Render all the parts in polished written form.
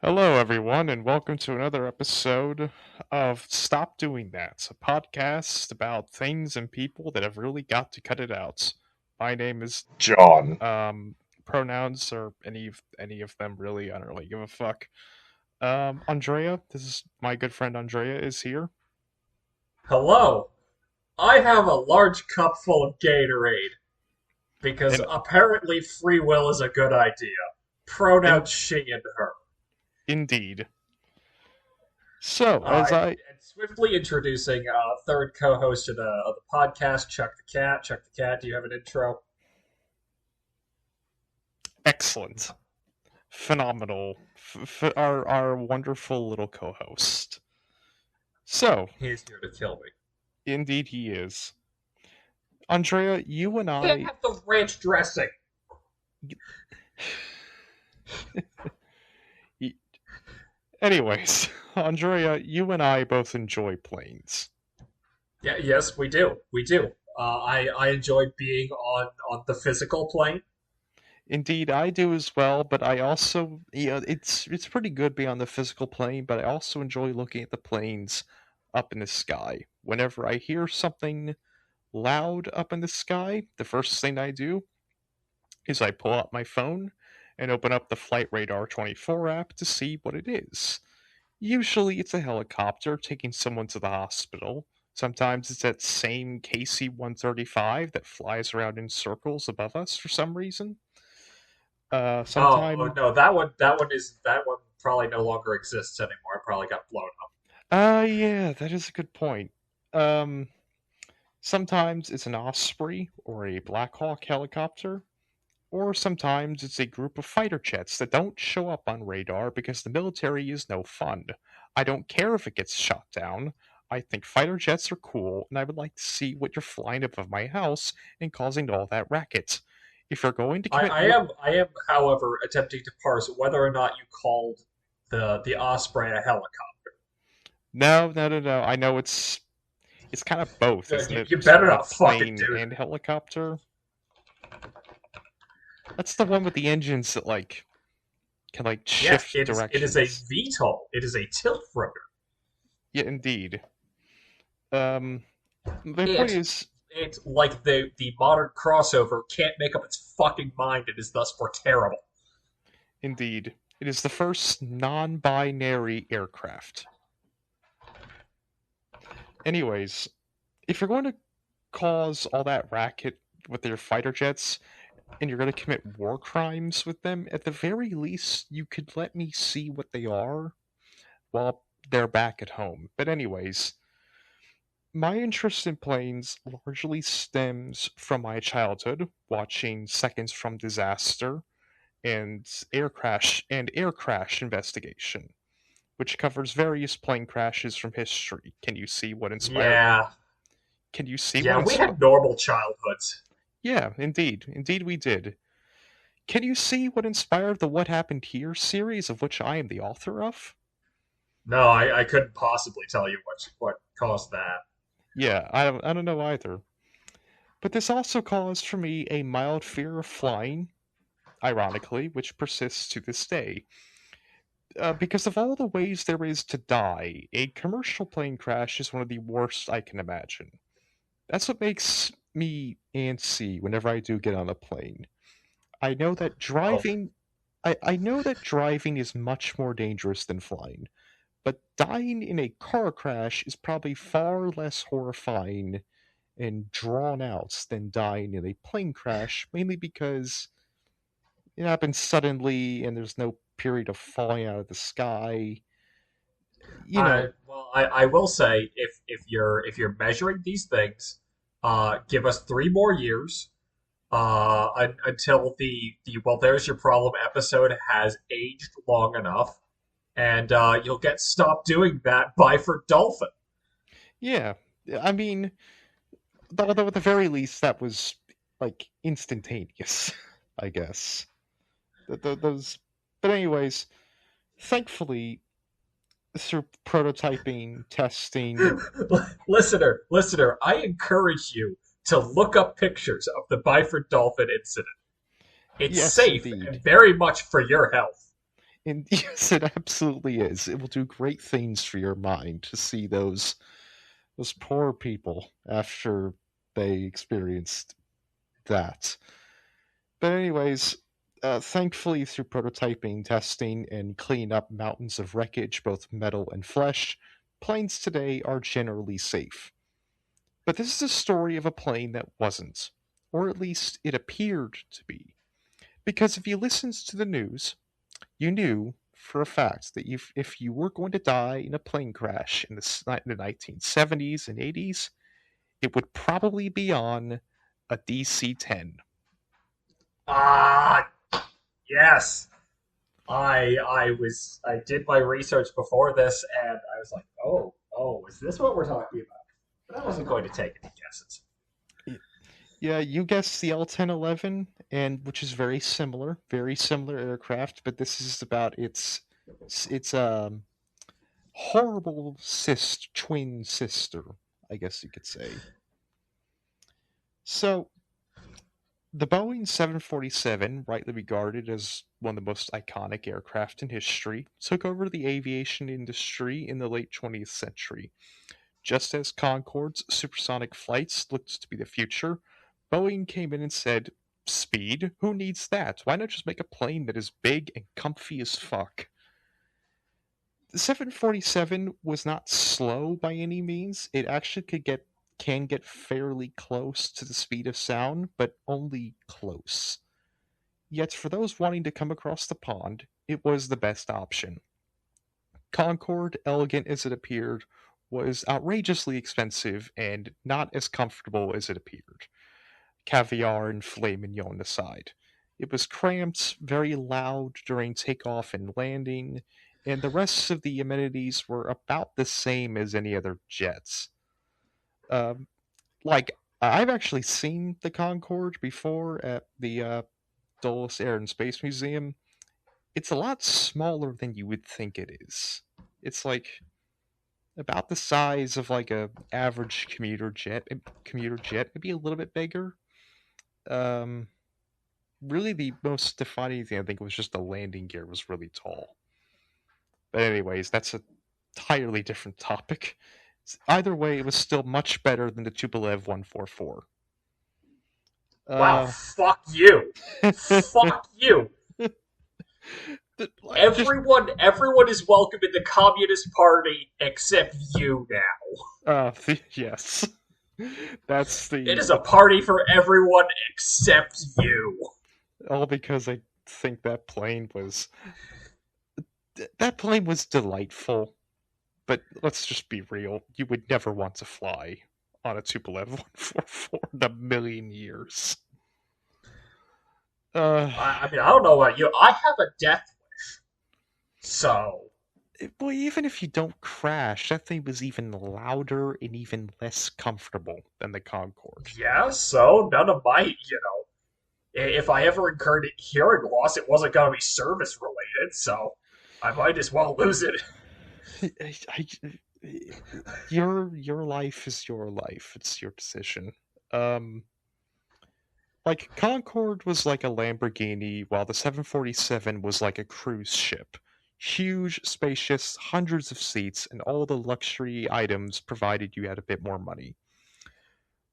Hello, everyone, and welcome to another episode of Stop Doing That, a podcast about things and people that have really got to cut it out. My name is John. um, pronouns or any of them really. I don't really give a fuck. Andrea, this is my good friend Andrea is here. Hello. I have a large cup full of Gatorade because And apparently free will is a good idea. in, Pronouns she and her. indeed. So, Uh, as and, I and swiftly introducing third co-host of the podcast, Chuck the Cat. Chuck the Cat, do you have an intro? excellent, phenomenal, our wonderful little co-host. So, He's here to kill me. indeed, he is. Andrea, you and Can't I. have the ranch dressing. Anyways, Andrea, you and I both enjoy planes. Yeah, yes, we do. We do. I enjoy being on the physical plane. Indeed, I do as well, but I also, it's pretty good being on the physical plane, but I also enjoy looking at the planes up in the sky. Whenever I hear something loud up in the sky, the first thing I do is I pull out my phone and open up the Flight Radar 24 app to see what it is. Usually it's a helicopter taking someone to the hospital. Sometimes it's that same KC 135 that flies around in circles above us for some reason. Oh Sometime. no, that one probably no longer exists anymore. It probably got blown up. Yeah, that is a good point. Um, Sometimes it's an Osprey or a Black Hawk helicopter, or sometimes it's a group of fighter jets that don't show up on radar because the military is no fun. I don't care if it gets shot down. I think fighter jets are cool, and I would like to see what you're flying above my house and causing all that racket. If you're going to I, commit I war. am I am, however, attempting to parse whether or not you called the Osprey a helicopter. No, no, no, no. I know it's kind of both, isn't You, it? you It's better both not fucking plane do and that. helicopter. That's the one with the engines that can Yes, shift it is a directions. VTOL. It is a tilt rotor. Yeah, indeed. Um, the point It is, it like the modern crossover can't make up its fucking mind and is thus for terrible. indeed, it is the first non-binary aircraft. Anyways, if you're going to cause all that racket with your fighter jets and you're going to commit war crimes with them, at the very least, you could let me see what they are while they're back at home. But anyways, my interest in planes largely stems from my childhood, watching Seconds from Disaster and Air Crash Investigation, which covers various plane crashes from history. Can you see what inspired? Yeah, Can you see what yeah. We inspired? had normal childhoods. Yeah, indeed we did. Can you see what inspired the What Happened Here series, of which I am the author of? No, I couldn't possibly tell you what caused that. Yeah, I don't know either. But this also caused for me a mild fear of flying, ironically, which persists to this day. Because of all the ways there is to die, a commercial plane crash is one of the worst I can imagine. That's what makes me antsy whenever I do get on a plane. I know that Oh, driving I know that driving is much more dangerous than flying, but dying in a car crash is probably far less horrifying and drawn out than dying in a plane crash, mainly because it happens suddenly and there's no period of falling out of the sky. You know, I will say if you're measuring these things, give us 3 more years until the well, there's your problem episode has aged long enough, and you'll get Stop Doing That by for Dolphin. yeah. I mean, although at the very least that was instantaneous, I guess. Those, but anyways, thankfully through prototyping, testing. Listener, I encourage you to look up pictures of the Byford Dolphin incident. It's Yes, safe and indeed. very much for your health. And yes, it absolutely is. It will do great things for your mind to see those poor people after they experienced that. But anyways, thankfully through prototyping, testing, and cleaning up mountains of wreckage, both metal and flesh, planes today are generally safe. But this is a story of a plane that wasn't, or at least it appeared to be. Because if you listened to the news, you knew for a fact that if you were going to die in a plane crash in the 1970s and 80s, it would probably be on a DC-10. Ah, yes. I did my research before this, and I was like, oh, is this what we're talking about? But I wasn't going to take any guesses. Yeah, you guessed the L-1011, and which is very similar aircraft, but this is about its horrible twin sister, I guess you could say. So the Boeing 747, rightly regarded as one of the most iconic aircraft in history, took over the aviation industry in the late 20th century. Just as Concorde's supersonic flights looked to be the future, Boeing came in and said, "Speed? Who needs that? Why not just make a plane that is big and comfy as fuck?" The 747 was not slow by any means. It actually can get fairly close to the speed of sound, but only close. Yet for those wanting to come across the pond, it was the best option. Concorde, elegant as it appeared, was outrageously expensive and not as comfortable as it appeared. Caviar and filet mignon aside. It was cramped, very loud during takeoff and landing, and the rest of the amenities were about the same as any other jets. Um, like, I've actually seen the Concorde before at the Dulles Air and Space Museum. It's a lot smaller than you would think it is. It's like about the size of like a average commuter jet, maybe a little bit bigger. Um, really, the most defining thing I think was just the landing gear was really tall. But anyways, that's a entirely different topic. Either way, it was still much better than the Tupolev 144. Wow, Uh, fuck you. Fuck you. just Everyone is welcome in the Communist Party except you now. yes, that's It the is a party for everyone except you. all because I think that plane was delightful. But let's just be real. You would never want to fly on a Tupolev 144 in a million years. Uh, I mean, I don't know about you. I have a death wish. So, well, even if you don't crash, that thing was even louder and even less comfortable than the Concorde. yeah, so none of my, if I ever incurred hearing loss, it wasn't going to be service related, so I might as well lose it. Your life is your life. It's your decision. Um, like Concorde was like a Lamborghini, while the 747 was like a cruise ship. Huge, spacious, hundreds of seats, and all the luxury items provided you had a bit more money.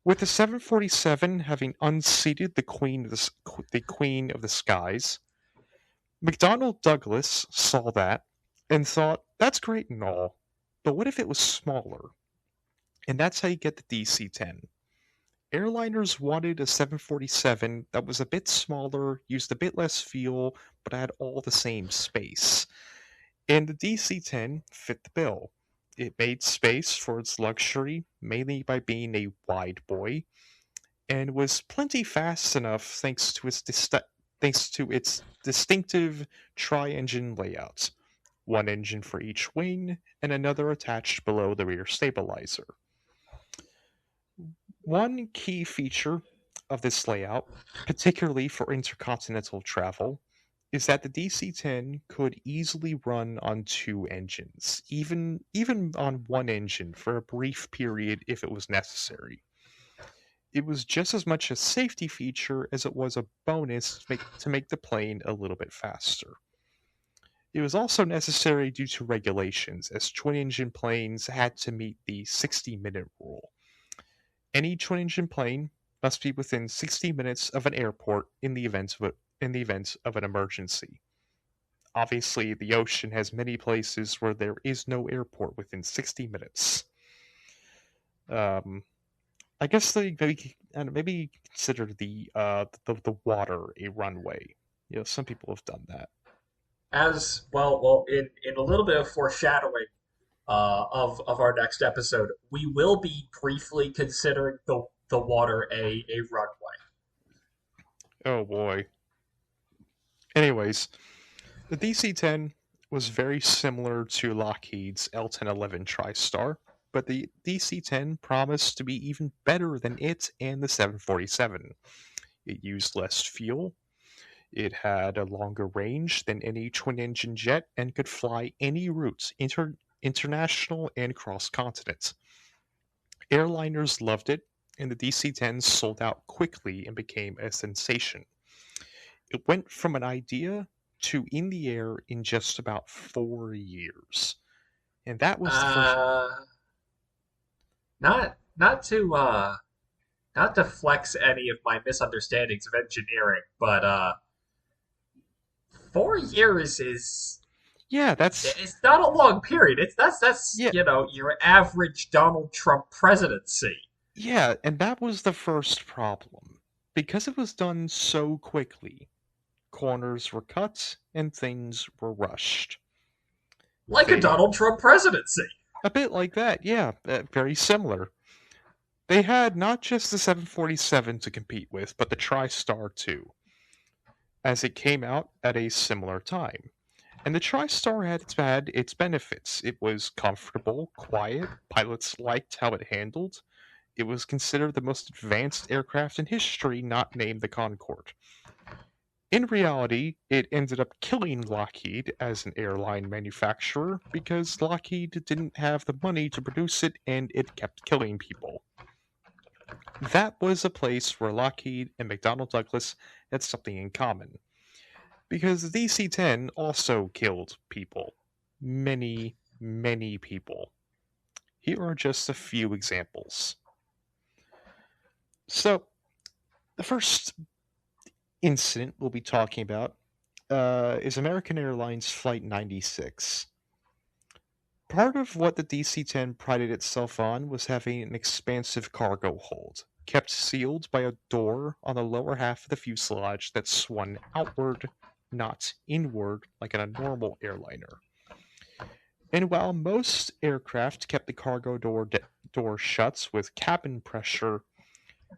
With the 747 having unseated the queen of the skies, McDonnell Douglas saw that and thought, that's great and all, but what if it was smaller? And that's how you get the DC-10. Airliners wanted a 747 that was a bit smaller, used a bit less fuel, but had all the same space. And the DC-10 fit the bill. It made space for its luxury, mainly by being a wide boy, and was plenty fast enough thanks to its distinctive tri-engine layout. One engine for each wing, and another attached below the rear stabilizer. One key feature of this layout, particularly for intercontinental travel, is that the DC-10 could easily run on two engines, even on one engine for a brief period if it was necessary. It was just as much a safety feature as it was a bonus to make the plane a little bit faster. It was also necessary due to regulations, as twin-engine planes had to meet the 60-minute rule. Any twin-engine plane must be within 60 minutes of an airport in the event of an emergency. Obviously, the ocean has many places where there is no airport within 60 minutes. Um, I guess they maybe consider the water a runway. Some people have done that. As well, in a little bit of foreshadowing of our next episode, we will be briefly considering the water a runway. Oh boy. Anyways, the DC-10 was very similar to Lockheed's L-1011 TriStar, but the DC-10 promised to be even better than it and the 747. It used less fuel, it had a longer range than any twin-engine jet, and could fly any route, international and cross-continent. Airliners loved it, and the DC-10 sold out quickly and became a sensation. It went from an idea to in the air in just about 4 years. And that was the first. Uh, not not to flex any of my misunderstandings of engineering, but 4 years is Yeah, that's. it's not a long period. That's Yeah, your average Donald Trump presidency. yeah, and that was the first problem. Because it was done so quickly, corners were cut and things were rushed. Like a They. Donald Trump presidency. A bit like that, yeah, very similar. They had not just the 747 to compete with, but the TriStar too, as it came out at a similar time. And the TriStar had its benefits. It was comfortable, quiet, pilots liked how it handled. It was considered the most advanced aircraft in history, not named the Concorde. In reality, it ended up killing Lockheed as an airline manufacturer because Lockheed didn't have the money to produce it and it kept killing people. That was a place where Lockheed and McDonnell Douglas had something in common. Because the DC 10 also killed people. Many, many people. Here are just a few examples. So, the first incident we'll be talking about is American Airlines Flight 96. Part of what the DC 10 prided itself on was having an expansive cargo hold, kept sealed by a door on the lower half of the fuselage that swung outward, not inward like on a normal airliner. And while most aircraft kept the cargo door shut with cabin pressure,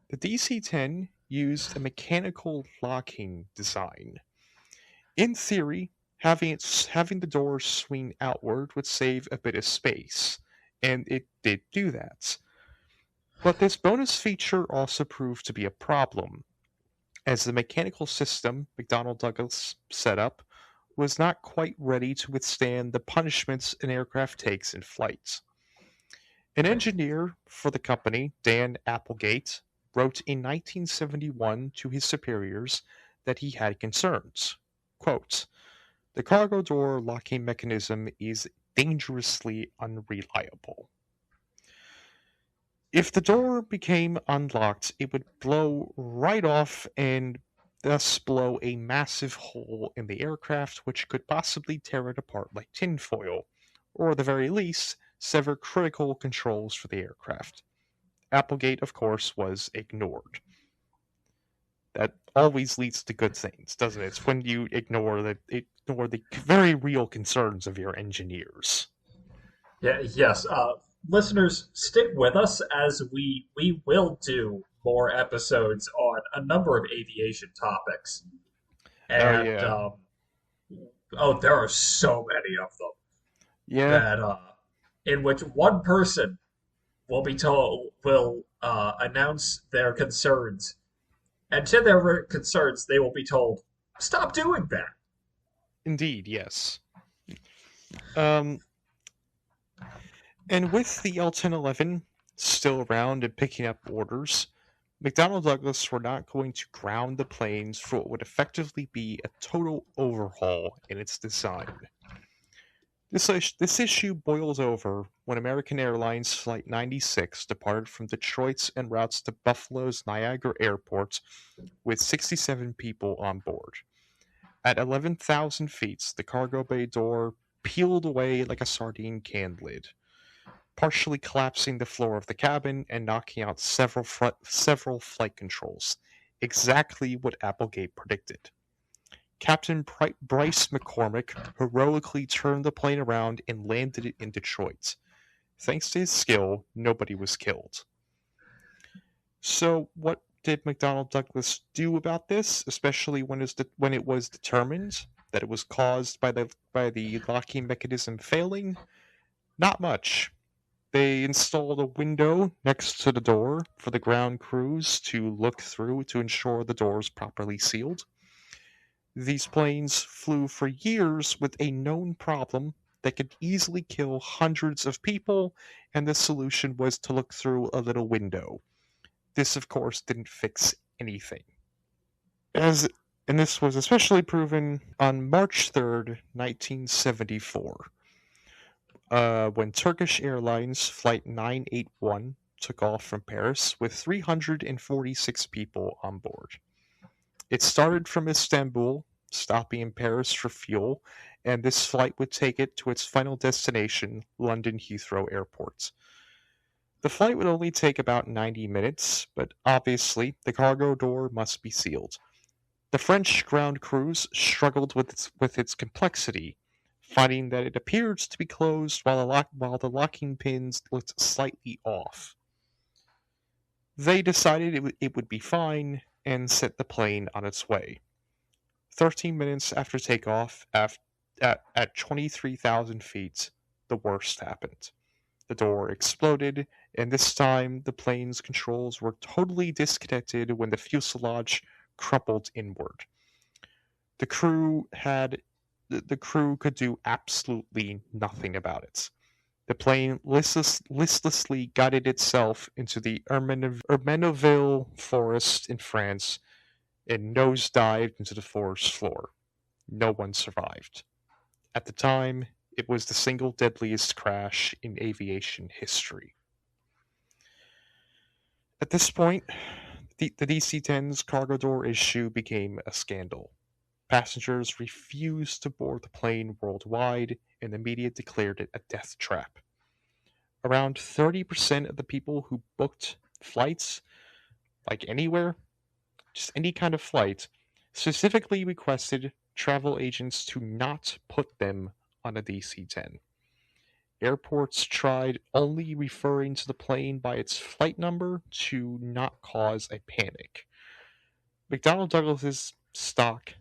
the DC-10 used a mechanical locking design. In theory, having the door swing outward would save a bit of space, and it did do that. But this bonus feature also proved to be a problem, as the mechanical system McDonnell Douglas set up was not quite ready to withstand the punishments an aircraft takes in flight. An engineer for the company, Dan Applegate, wrote in 1971 to his superiors that he had concerns. Quote, "The cargo door locking mechanism is dangerously unreliable. If the door became unlocked, it would blow right off and thus blow a massive hole in the aircraft, which could possibly tear it apart like tinfoil, or at the very least, sever critical controls for the aircraft." Applegate, of course, was ignored. That always leads to good things, doesn't it? It's when you ignore the very real concerns of your engineers. Yeah, yes. Listeners, stick with us as we will do more episodes on a number of aviation topics, Oh and yeah, oh, there are so many of them yeah, that in which one person will announce their concerns, and to their concerns they will be told, "Stop doing that." indeed, yes. Um, and with the L-1011 still around and picking up orders, McDonnell Douglas were not going to ground the planes for what would effectively be a total overhaul in its design. This issue boils over when American Airlines Flight 96 departed from Detroit en route to Buffalo's Niagara Airport with 67 people on board. At 11,000 feet, the cargo bay door peeled away like a sardine can lid, partially collapsing the floor of the cabin and knocking out several flight controls. Exactly what Applegate predicted. Captain Bryce McCormick heroically turned the plane around and landed it in Detroit. Thanks to his skill, nobody was killed. So, what did McDonnell Douglas do about this, especially when it was determined that it was caused by the locking mechanism failing? Not much. They installed a window next to the door for the ground crews to look through to ensure the door is properly sealed. These planes flew for years with a known problem that could easily kill hundreds of people, and the solution was to look through a little window. This, of course, didn't fix anything. As and this was especially proven on March 3rd, 1974, when Turkish Airlines Flight 981 took off from Paris with 346 people on board. It started from Istanbul, stopping in Paris for fuel, and this flight would take it to its final destination, London Heathrow Airport. The flight would only take about 90 minutes, but obviously the cargo door must be sealed. The French ground crews struggled with its complexity, finding that it appeared to be closed while the locking pins looked slightly off. They decided it would be fine and set the plane on its way. 13 minutes after takeoff, at 23,000 feet, the worst happened. The door exploded, and this time the plane's controls were totally disconnected when the fuselage crumpled inward. The crew could do absolutely nothing about it. The plane listlessly guided itself into the Ermenonville forest in France and nosedived into the forest floor. No one survived. At the time, it was the single deadliest crash in aviation history. At this point, the DC-10's cargo door issue became a scandal. Passengers refused to board the plane worldwide, and the media declared it a death trap. Around 30% of the people who booked flights, like anywhere, just any kind of flight, specifically requested travel agents to not put them on a DC-10. Airports tried only referring to the plane by its flight number to not cause a panic. McDonnell Douglas's stock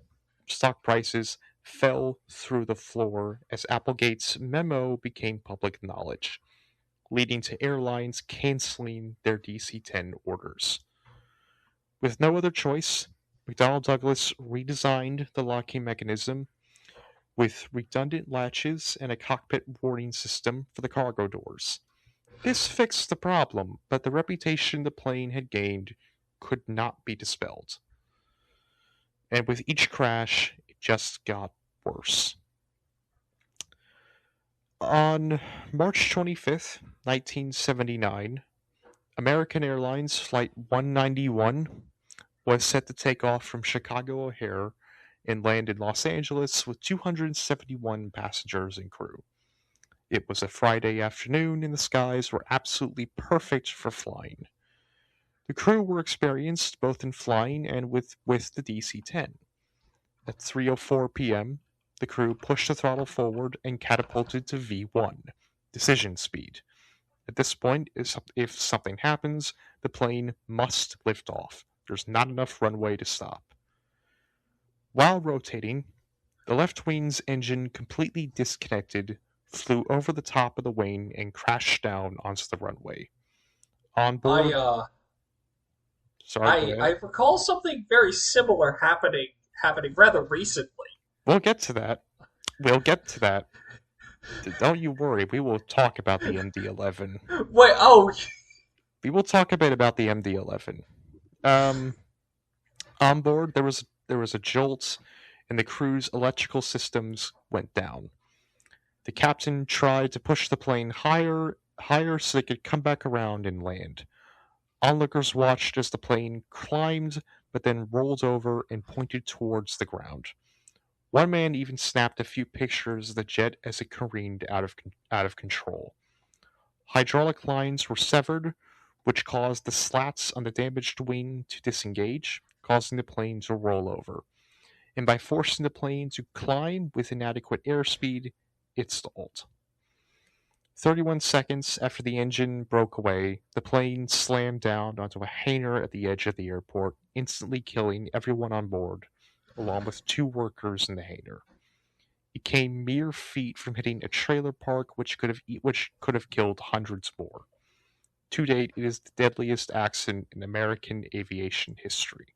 prices fell through the floor as Applegate's memo became public knowledge, leading to airlines canceling their DC-10 orders. With no other choice, McDonnell Douglas redesigned the locking mechanism with redundant latches and a cockpit warning system for the cargo doors. This fixed the problem, but the reputation the plane had gained could not be dispelled. And with each crash, it just got worse. On March 25th, 1979, American Airlines Flight 191 was set to take off from Chicago O'Hare and land in Los Angeles with 271 passengers and crew. It was a Friday afternoon and the skies were absolutely perfect for flying. The crew were experienced both in flying and with the DC-10. At 3:04 p.m., the crew pushed the throttle forward and catapulted to V1, decision speed. At this point, if something happens, the plane must lift off. There's not enough runway to stop. While rotating, the left wing's engine completely disconnected, flew over the top of the wing, and crashed down onto the runway. On I board, sorry, go I ahead. recall something very similar happening rather recently. We'll get to that. We'll get to that. Don't you worry. We will talk about the MD-11. Wait, oh, We will talk a bit about the MD-11. Um, on board, there was a jolt, and the crew's electrical systems went down. The captain tried to push the plane higher so they could come back around and land. Onlookers watched as the plane climbed, but then rolled over and pointed towards the ground. One man even snapped a few pictures of the jet as it careened out of control. Hydraulic lines were severed, which caused the slats on the damaged wing to disengage, causing the plane to roll over. And by forcing the plane to climb with inadequate airspeed, it stalled. 31 seconds after the engine broke away, the plane slammed down onto a hangar at the edge of the airport, instantly killing everyone on board, along with two workers in the hangar. It came mere feet from hitting a trailer park, which could have killed hundreds more. To date, it is the deadliest accident in American aviation history.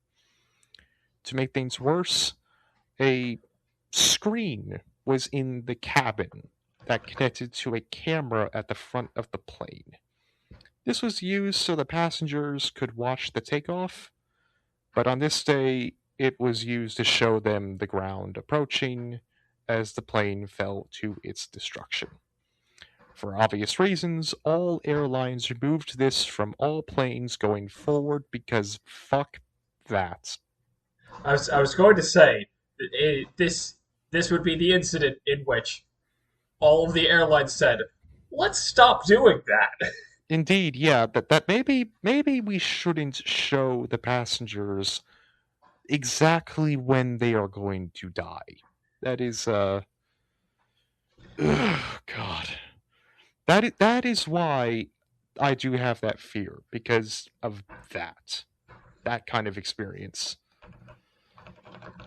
To make things worse, a screen was in the cabin that connected to a camera at the front of the plane. This was used so the passengers could watch the takeoff, but on this day, it was used to show them the ground approaching as the plane fell to its destruction. For obvious reasons, all airlines removed this from all planes going forward because fuck that. I was going to say this would be the incident in which all of the airlines said, "Let's stop doing that." Indeed, yeah, that maybe we shouldn't show the passengers exactly when they are going to die. That is God. That is why I do have that fear because of that kind of experience.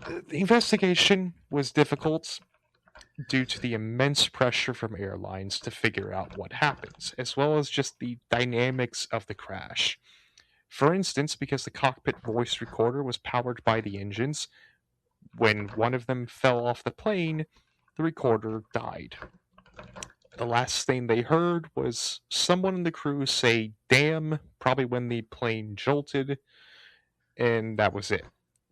The investigation was difficult due to the immense pressure from airlines to figure out what happened, as well as just the dynamics of the crash. For instance, because the cockpit voice recorder was powered by the engines, when one of them fell off the plane, the recorder died. The last thing they heard was someone in the crew say, damn, probably when the plane jolted, and that was it.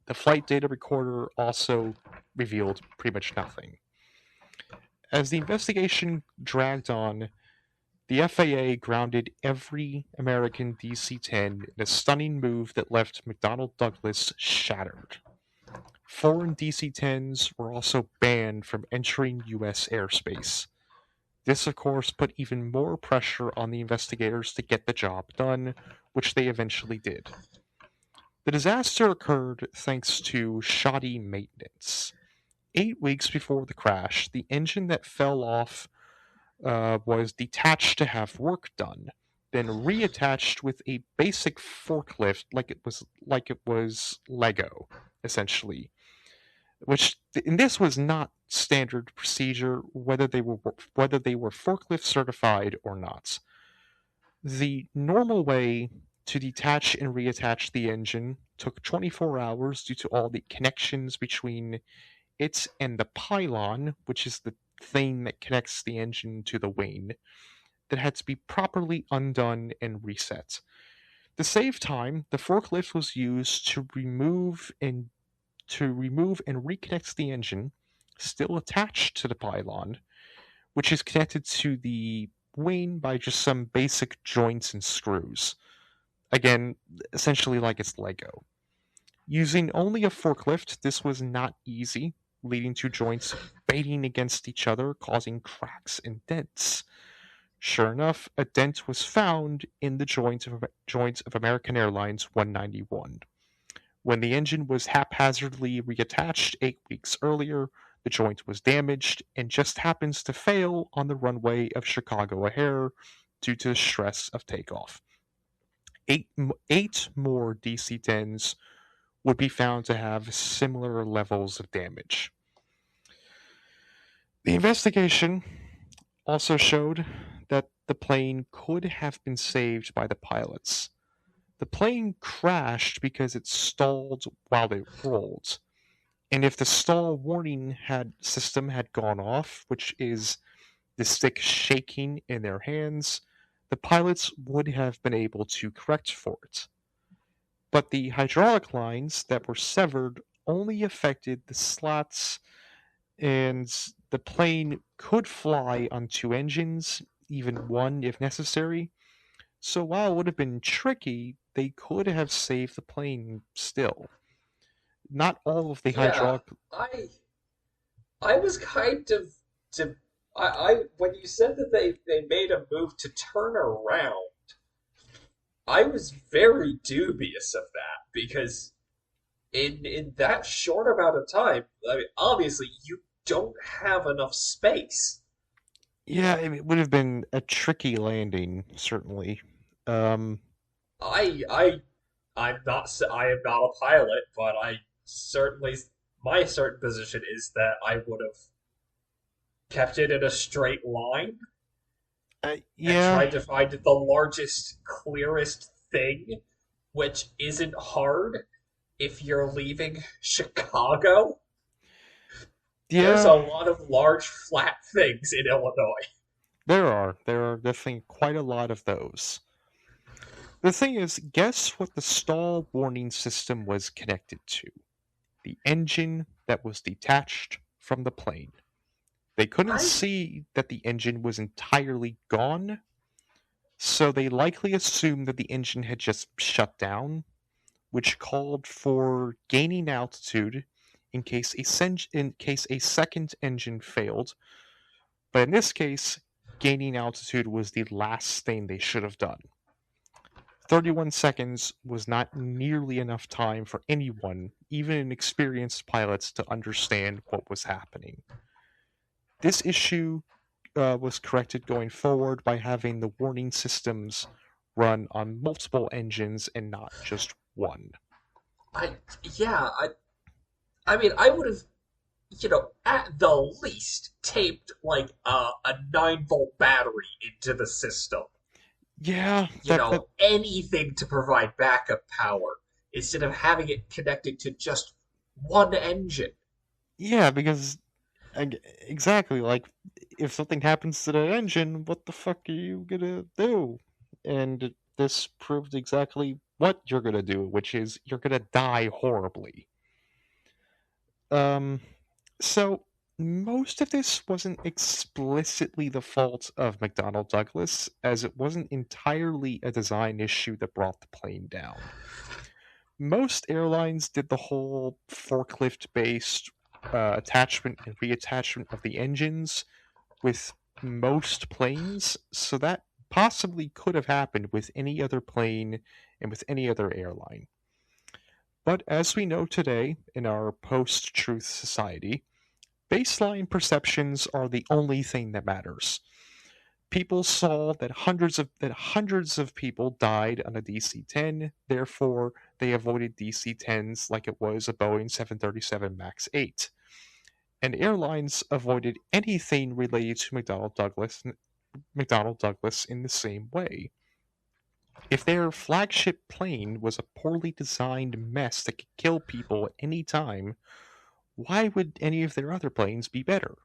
The flight data recorder also revealed pretty much nothing. As the investigation dragged on, the FAA grounded every American DC-10 in a stunning move that left McDonnell Douglas shattered. Foreign DC-10s were also banned from entering U.S. airspace. This, of course, put even more pressure on the investigators to get the job done, which they eventually did. The disaster occurred thanks to shoddy maintenance. 8 weeks before the crash, the engine that fell off was detached to have work done, then reattached with a basic forklift like it was Lego, essentially. Which and this was not standard procedure, whether they were forklift certified or not. The normal way to detach and reattach the engine took 24 hours due to all the connections between it and the pylon, which is the thing that connects the engine to the wing, that had to be properly undone and reset. To save time, the forklift was used to remove and reconnect the engine, still attached to the pylon, which is connected to the wing by just some basic joints and screws. Again, essentially like it's Lego. Using only a forklift, this was not easy, leading to joints banging against each other, causing cracks and dents. Sure enough, a dent was found in the joint of American Airlines 191. When the engine was haphazardly reattached 8 weeks earlier, the joint was damaged and just happens to fail on the runway of Chicago O'Hare due to the stress of takeoff. Eight more DC-10s would be found to have similar levels of damage. The investigation also showed that the plane could have been saved by the pilots. The plane crashed because it stalled while it rolled. And if the stall warning system had gone off, which is the stick shaking in their hands, the pilots would have been able to correct for it. But the hydraulic lines that were severed only affected the slots, and the plane could fly on two engines, even one if necessary. So while it would have been tricky, they could have saved the plane still. Not all of the Yeah, hydraulic. I was kind of to I when you said that they made a move to turn around, I was very dubious of that because in that short amount of time, I mean, obviously you don't have enough space. Yeah, it would have been a tricky landing, certainly. Um, I I I am not a pilot, but I certainly my certain position is that I would have kept it in a straight line and yeah, tried to find the largest, clearest thing, which isn't hard if you're leaving Chicago. There's yeah, a lot of large, flat things in Illinois. there are definitely quite a lot of those. The thing is, guess what the stall warning system was connected to? The engine that was detached from the plane. They couldn't I see that the engine was entirely gone, so they likely assumed that the engine had just shut down, which called for gaining altitude in case a second engine failed. But in this case, gaining altitude was the last thing they should have done. 31 seconds was not nearly enough time for anyone, even experienced pilots, to understand what was happening. This issue was corrected going forward by having the warning systems run on multiple engines and not just one. I yeah, I mean I would have at the least taped like a 9-volt battery into the system. Yeah, that Anything to provide backup power instead of having it connected to just one engine. yeah, because exactly, like, if something happens to that engine, what the fuck are you gonna do? And this proved exactly what you're gonna do, which is you're gonna die horribly. Um, so most of this wasn't explicitly the fault of McDonnell Douglas, as it wasn't entirely a design issue that brought the plane down. Most airlines did the whole forklift based attachment and reattachment of the engines with most planes, so that possibly could have happened with any other plane and with any other airline. But as we know today in our post truth society, baseline perceptions are the only thing that matters. People saw that hundreds of people died on a DC-10, therefore they avoided DC-10s like it was a Boeing 737 MAX 8. And airlines avoided anything related to McDonnell Douglas in the same way. If their flagship plane was a poorly designed mess that could kill people at any time, why would any of their other planes be better?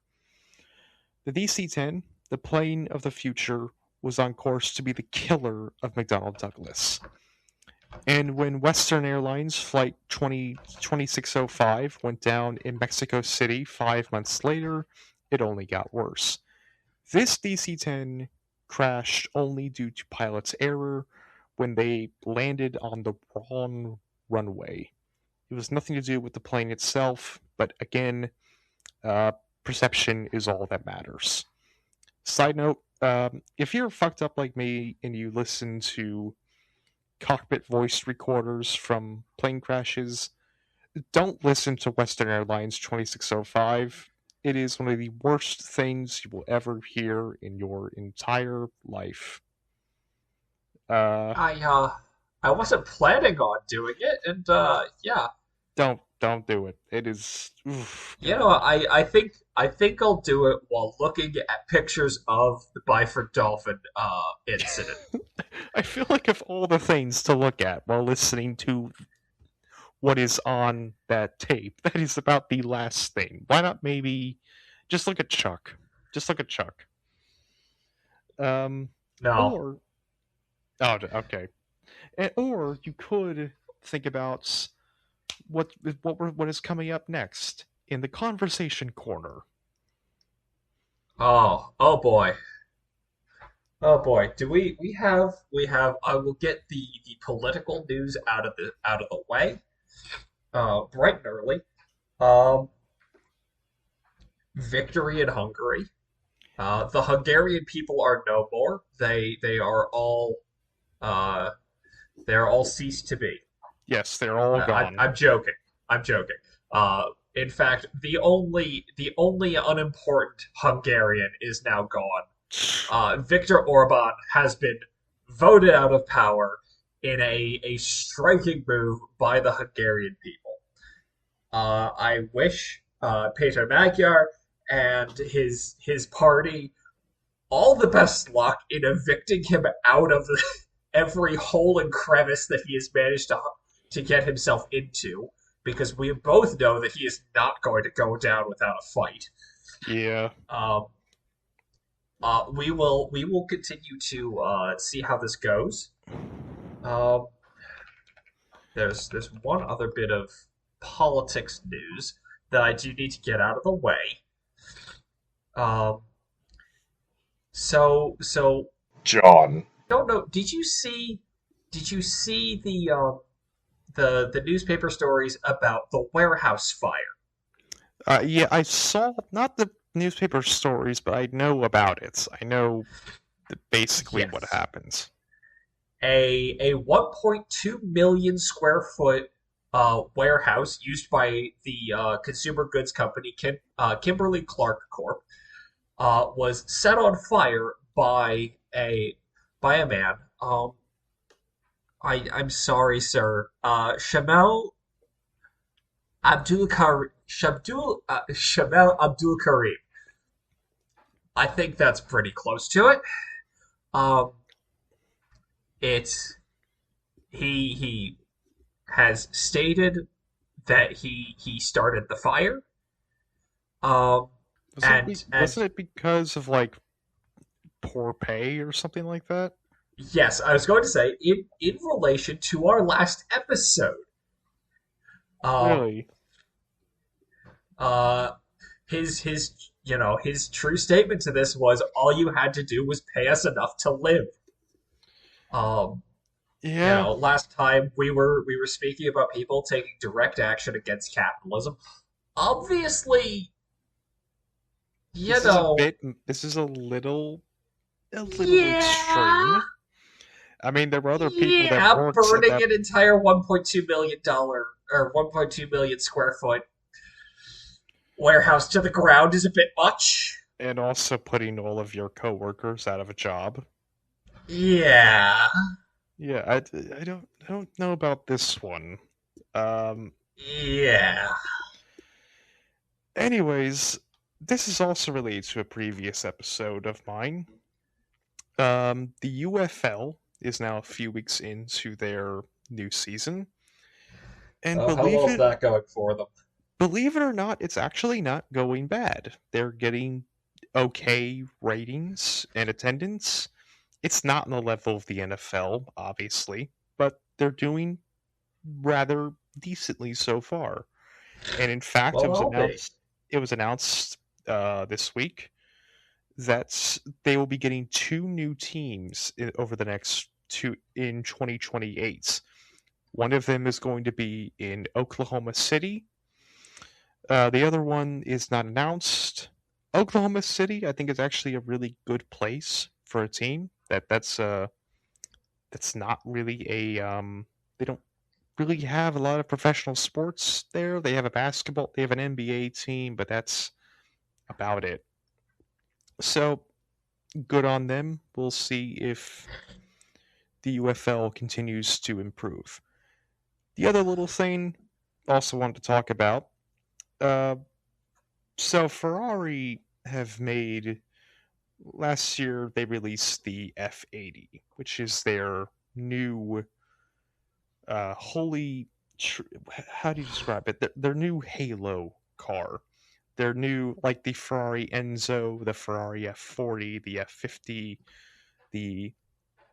The DC-10, the plane of the future, was on course to be the killer of McDonnell Douglas. And when Western Airlines Flight 2605 went down in Mexico City 5 months later, it only got worse. This DC-10 crashed only due to pilot's error when they landed on the wrong runway. It was nothing to do with the plane itself, but again, uh, perception is all that matters. Side note, if you're fucked up like me and you listen to cockpit voice recorders from plane crashes, don't listen to Western Airlines 2605. It is one of the worst things you will ever hear in your entire life. Uh, I wasn't planning on doing it, and yeah, don't do it. It is, oof, God. I think I'll do it while looking at pictures of the Byford Dolphin incident. I feel like of all the things to look at while listening to what is on that tape, that is about the last thing. Why not maybe just look at Chuck? Just look at Chuck. Um, No, or oh, okay. Or you could. think about what is coming up next in the conversation corner. Oh boy. Oh boy. Do we have I will get the political news out of the way. Bright and early. Um Victory in Hungary. The Hungarian people are no more. They are all uh they are all ceased to be. Yes, they're all gone. I'm joking. I'm joking. In fact, the only unimportant Hungarian is now gone. Viktor Orban has been voted out of power in a striking move by the Hungarian people. I wish Peter Magyar and his party all the best luck in evicting him out of every hole and crevice that he has managed to get himself into, because we both know that he is not going to go down without a fight. Yeah. Um, we will continue to see how this goes. Um, there's one other bit of politics news that I do need to get out of the way. Um, so John. don't know. Did you see the newspaper stories about the warehouse fire? Yeah, I saw not the newspaper stories, but I know about it. I know basically what Yes. happens. A 1.2 million square foot warehouse used by the consumer goods company Kimberly Clark Corp. Was set on fire by a man. I'm sorry, sir. Shamel Abdul Karim. I think that's pretty close to it. Um, it's he has stated that he started the fire. Um, and Wasn't it because of like poor pay or something like that? yes, I was going to say in relation to our last episode. Um, Really? uh, his true statement to this was all you had to do was pay us enough to live. Um, Yeah. last time we were speaking about people taking direct action against capitalism. Obviously, you This is a know, bit. This is a little yeah, extreme. I mean, there were other people that yeah, worked at burning that, an entire 1.2 million dollar or 1.2 million square foot warehouse to the ground is a bit much. and also putting all of your coworkers out of a job. Yeah, Yeah, I don't know about this one. Um. yeah. Anyways, this is also related to a previous episode of mine. The UFL is now a few weeks into their new season, and Oh, how well's that going for them? believe it or not, it's actually not going bad. They're getting okay ratings and attendance. It's not on the level of the NFL, obviously, but they're doing rather decently so far. And in fact, Well, I'll be. it was announced this week that they will be getting two new teams over the next two in 2028. One of them is going to be in Oklahoma City. The other one is not announced. Oklahoma City, I think, is actually a really good place for a team. That's not really a they don't really have a lot of professional sports there. They have an NBA team, but that's about it. So good on them. We'll see if the UFL continues to improve. The other little thing also wanted to talk about. Uh, so Ferrari have made last year they released the F80, which is their new holy. How do you describe it? Their new Halo car. Their new, like the Ferrari Enzo, the Ferrari F40, the F50, the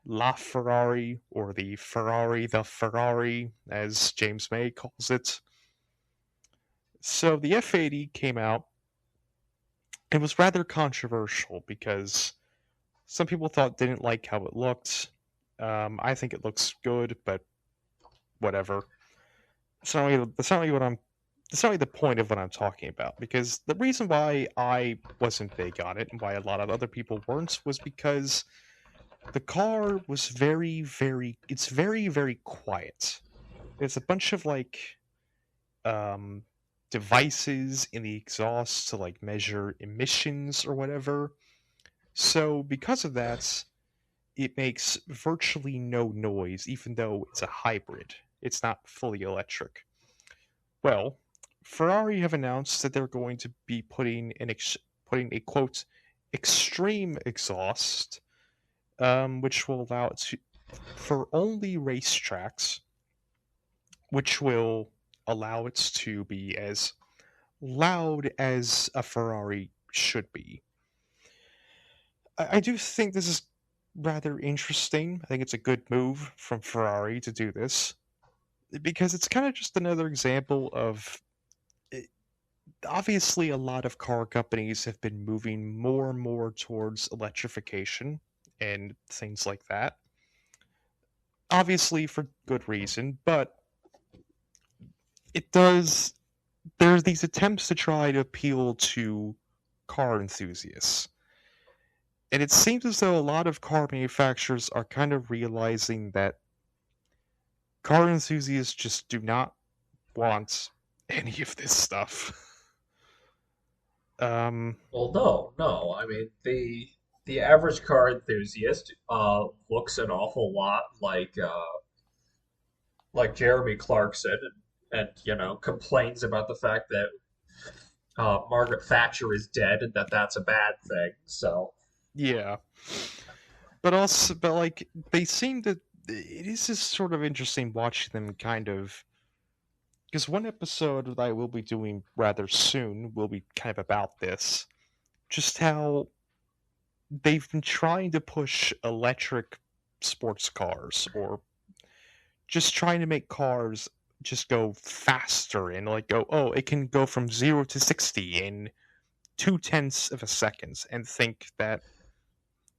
LaFerrari, or the Ferrari, as James May calls it. So the F80 came out. It was rather controversial because some people didn't like how it looked. I think it looks good, but whatever. That's not really what I'm. That's not really the point of what I'm talking about. Because the reason why I wasn't big on it and why a lot of other people weren't was because the car was It's very, very quiet. There's a bunch of um, devices in the exhaust to measure emissions or whatever. So because of that, it makes virtually no noise, even though it's a hybrid. It's not fully electric. Well, Ferrari have announced that they're going to be putting a quote extreme exhaust, which will allow it to for only racetracks, which will allow it to be as loud as a Ferrari should be. I do think this is rather interesting. I think it's a good move from Ferrari to do this because it's kind of just another example of obviously a lot of car companies have been moving more and more towards electrification and things like that. Obviously for good reason, but it does there's these attempts to try to appeal to car enthusiasts. And it seems as though a lot of car manufacturers are kind of realizing that car enthusiasts just do not want any of this stuff. Um, Well, no, no. I mean, the average car enthusiast looks an awful lot like Jeremy Clarkson, and complains about the fact that Margaret Thatcher is dead and that that's a bad thing. So, yeah, but they seem to. It is just sort of interesting watching them kind of because one episode that I will be doing rather soon will be kind of about this. Just how they've been trying to push electric sports cars or just trying to make cars just go faster and it can go from 0 to 60 in 2/10 of a second and think that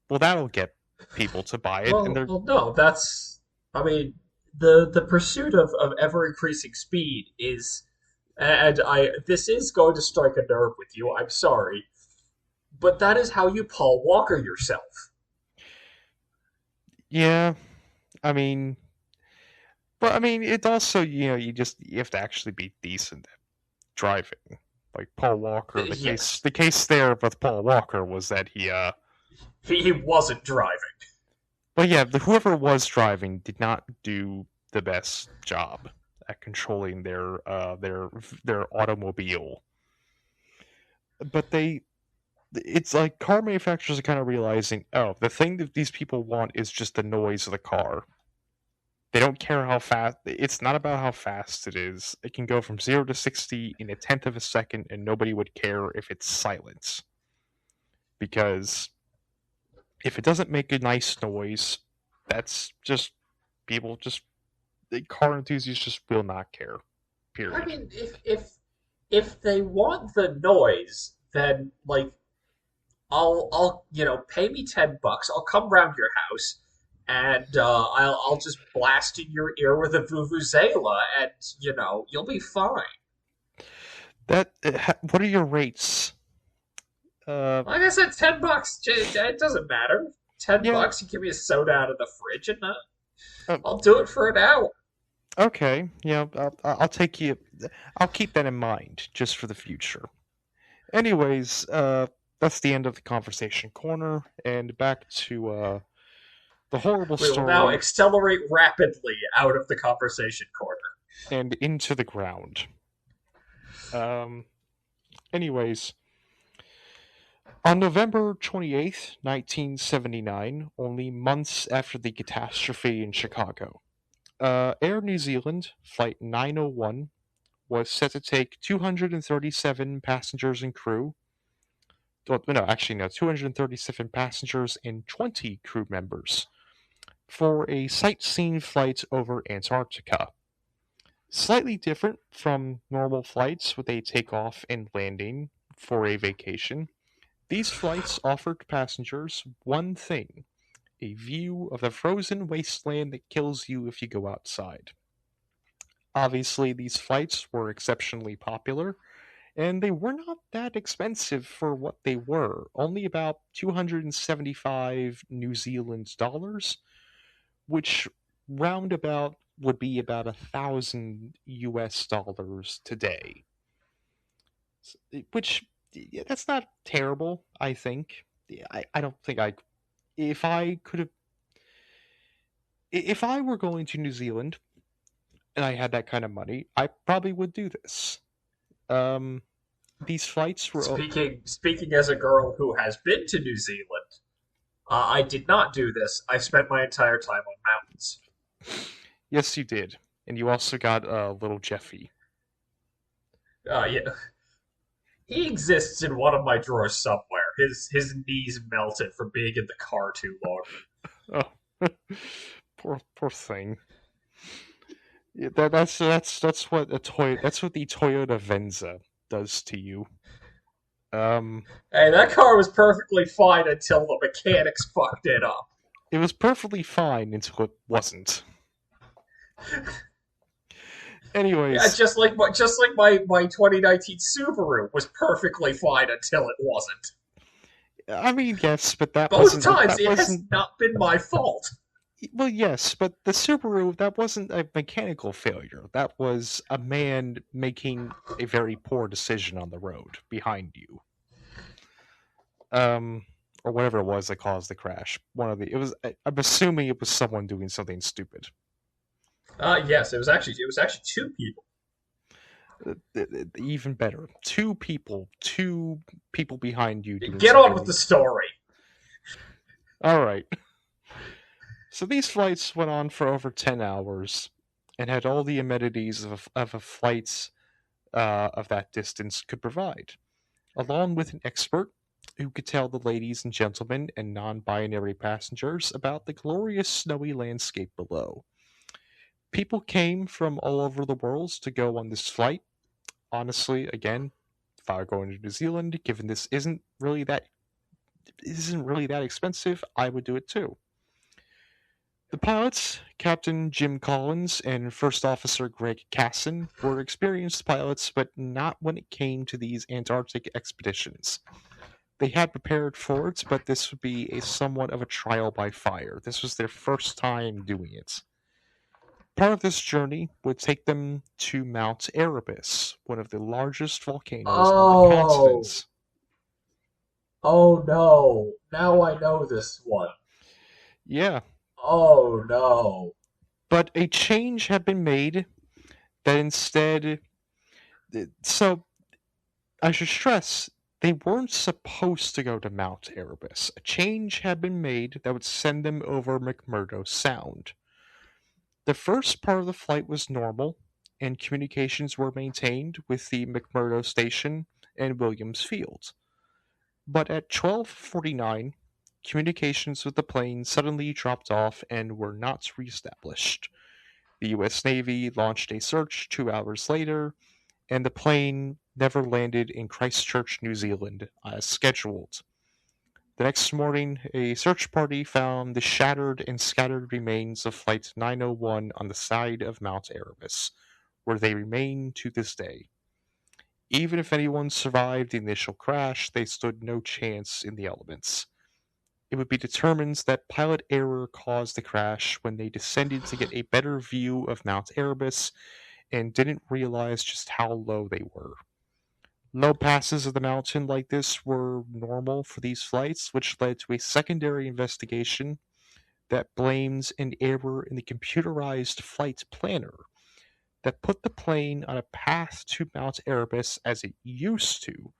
that'll get people to buy it and they're no, that's. I mean, the pursuit of ever increasing speed is, and I this is going to strike a nerve with you. I'm sorry, but that is how you Paul Walker yourself. yeah. I mean, but I mean it also you have to actually be decent at driving. Like Paul Walker, Yes, the case there with Paul Walker was that he wasn't driving. well, yeah, whoever was driving did not do the best job at controlling their automobile. But it's like car manufacturers are kind of realizing, oh, the thing that these people want is just the noise of the car. They don't care how fast. It's not about how fast it is. It can go from 0 to 60 in a tenth of a second, and nobody would care if it's silence because if it doesn't make a nice noise, that's just people just the car enthusiasts just will not care. I Period. mean, if they want the noise, then I'll pay me $10. I'll come round your house and I'll just blast in your ear with a vuvuzela, and you'll be fine. That what are your rates? Uh, Like I said, $10. It doesn't matter. Ten yeah. bucks, you give me a soda out of the fridge, and Uh, I'll do it for an hour. okay. Yeah. I'll take you. I'll keep that in mind just for the future. Anyways, that's the end of the conversation corner, and back to the horrible We will now story accelerate rapidly out of the conversation corner. and into the ground. Um. Anyways, on November 28th, 1979, only months after the catastrophe in Chicago, Air New Zealand Flight 901 was set to take 237 passengers and crew. Well, no, actually, no, 237 passengers and 20 crew members for a sightseeing flight over Antarctica. Slightly different from normal flights with a takeoff and landing for a vacation, these flights offered passengers one thing: a view of the frozen wasteland that kills you if you go outside. Obviously, these flights were exceptionally popular, and they were not that expensive for what they were, only about 275 New Zealand dollars, which roundabout would be about 1,000 US dollars today. Which, yeah, that's not terrible, I think. Yeah, I don't think if I could have, if I were going to New Zealand and I had that kind of money, I probably would do this. Um, these flights were, Speaking as a girl who has been to New Zealand, I did not do this. I spent my entire time on mountains. yes, you did, and you also got little Jeffy. Yeah, he exists in one of my drawers somewhere. His knees melted from being in the car too long. Oh, poor thing. Yeah, that's what a toy. That's what the Toyota Venza does to you. Um, Hey, that car was perfectly fine until the mechanics fucked it up. it was perfectly fine until it wasn't. Yeah, Anyways, just like my 2019 Subaru was perfectly fine until it wasn't. I mean, yes, but that Both wasn't times that it has wasn't not been my fault. well, yes, but the Subaru, that wasn't a mechanical failure. That was a man making a very poor decision on the road behind you. Um, or whatever it was that caused the crash. One of the it was. I'm assuming it was someone doing something stupid. Yes, it was actually two people. Even better, two people behind you doing Get on with the something. story. All right. So these flights went on for over 10 hours, and had all the amenities of a flight of that distance could provide, along with an expert who could tell the ladies and gentlemen and non binary passengers about the glorious snowy landscape below. People came from all over the world to go on this flight. Honestly, again, if I were going to New Zealand, given this isn't really that expensive, I would do it too. The pilots, Captain Jim Collins and First Officer Greg Casson, were experienced pilots, but not when it came to these Antarctic expeditions. They had prepared for it, but this would be a somewhat of a trial by fire. This was their first time doing it. Part of this journey would take them to Mount Erebus, one of the largest volcanoes on the Oh, continent. oh no! Now I know this one. Yeah, Oh no! but a change had been made that instead. So I should stress, they weren't supposed to go to Mount Erebus. A change had been made that would send them over McMurdo Sound. The first part of the flight was normal, and communications were maintained with the McMurdo station and Williams Field. But at 12:49, communications with the plane suddenly dropped off and were not reestablished. The US Navy launched a search 2 hours later, and the plane never landed in Christchurch, New Zealand, as scheduled. The next morning, a search party found the shattered and scattered remains of Flight 901 on the side of Mount Erebus, where they remain to this day. Even if anyone survived the initial crash, they stood no chance in the elements. It would be determined that pilot error caused the crash when they descended to get a better view of Mount Erebus and didn't realize just how low they were. Low passes of the mountain like this were normal for these flights, which led to a secondary investigation that blames an error in the computerized flight planner that put the plane on a path to Mount Erebus as it used to,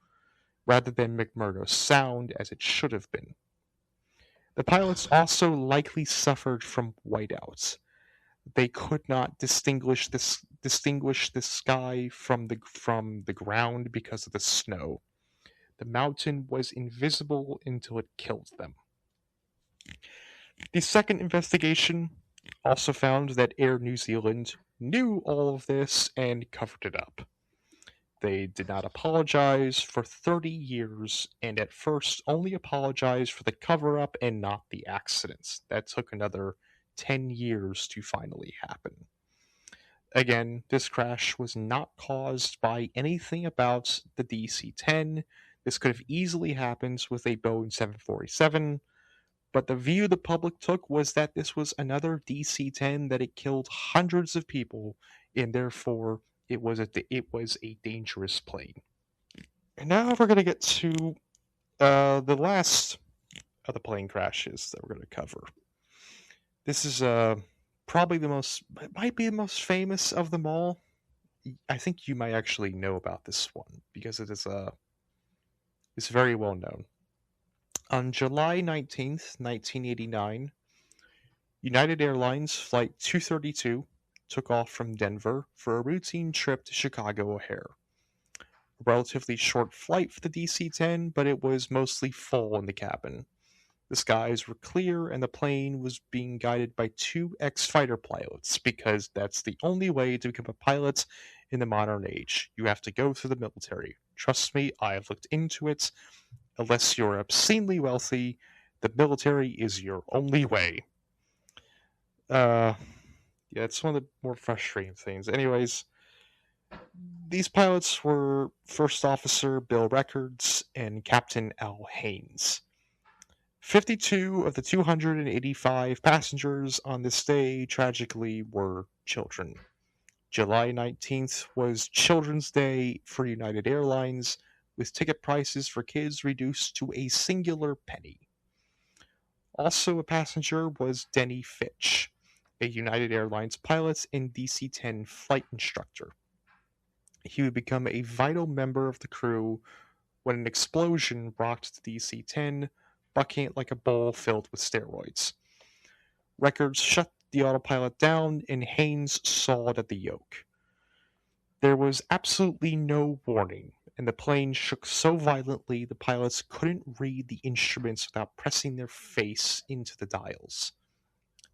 rather than McMurdo Sound as it should have been. The pilots also likely suffered from whiteouts. They could not distinguish the sky from the ground because of the snow. The mountain was invisible until it killed them. The second investigation also found that Air New Zealand knew all of this and covered it up. They did not apologize for 30 years, and at first only apologized for the cover up and not the accidents. That took another 10 years to finally happen. Again, this crash was not caused by anything about the DC 10. This could have easily happened with a Boeing 747, but the view the public took was that this was another DC 10, that it killed hundreds of people, and therefore it was a dangerous plane. And now we're going to get to the last of the plane crashes that we're going to cover. This is probably it might be the most famous of them all. I think you might actually know about this one because it's very well known. On July 19th, 1989, United Airlines Flight 232 took off from Denver for a routine trip to Chicago O'Hare. A relatively short flight for the DC 10, but it was mostly full in the cabin. The skies were clear, and the plane was being guided by two ex fighter pilots because that's the only way to become a pilot in the modern age. You have to go through the military. Trust me, I have looked into it. Unless you're obscenely wealthy, the military is your only way. Yeah, it's one of the more frustrating things. Anyways, these pilots were First Officer Bill Records and Captain Al Haynes. 52 of the 285 passengers on this day tragically were children. July 19th was Children's Day for United Airlines, with ticket prices for kids reduced to a singular penny. Also a passenger was Denny Fitch, a United Airlines pilot and DC 10 flight instructor. He would become a vital member of the crew when an explosion rocked the DC 10, bucking it like a bowl filled with steroids. Records shut the autopilot down, and Haynes sawed at the yoke. There was absolutely no warning, and the plane shook so violently the pilots couldn't read the instruments without pressing their face into the dials.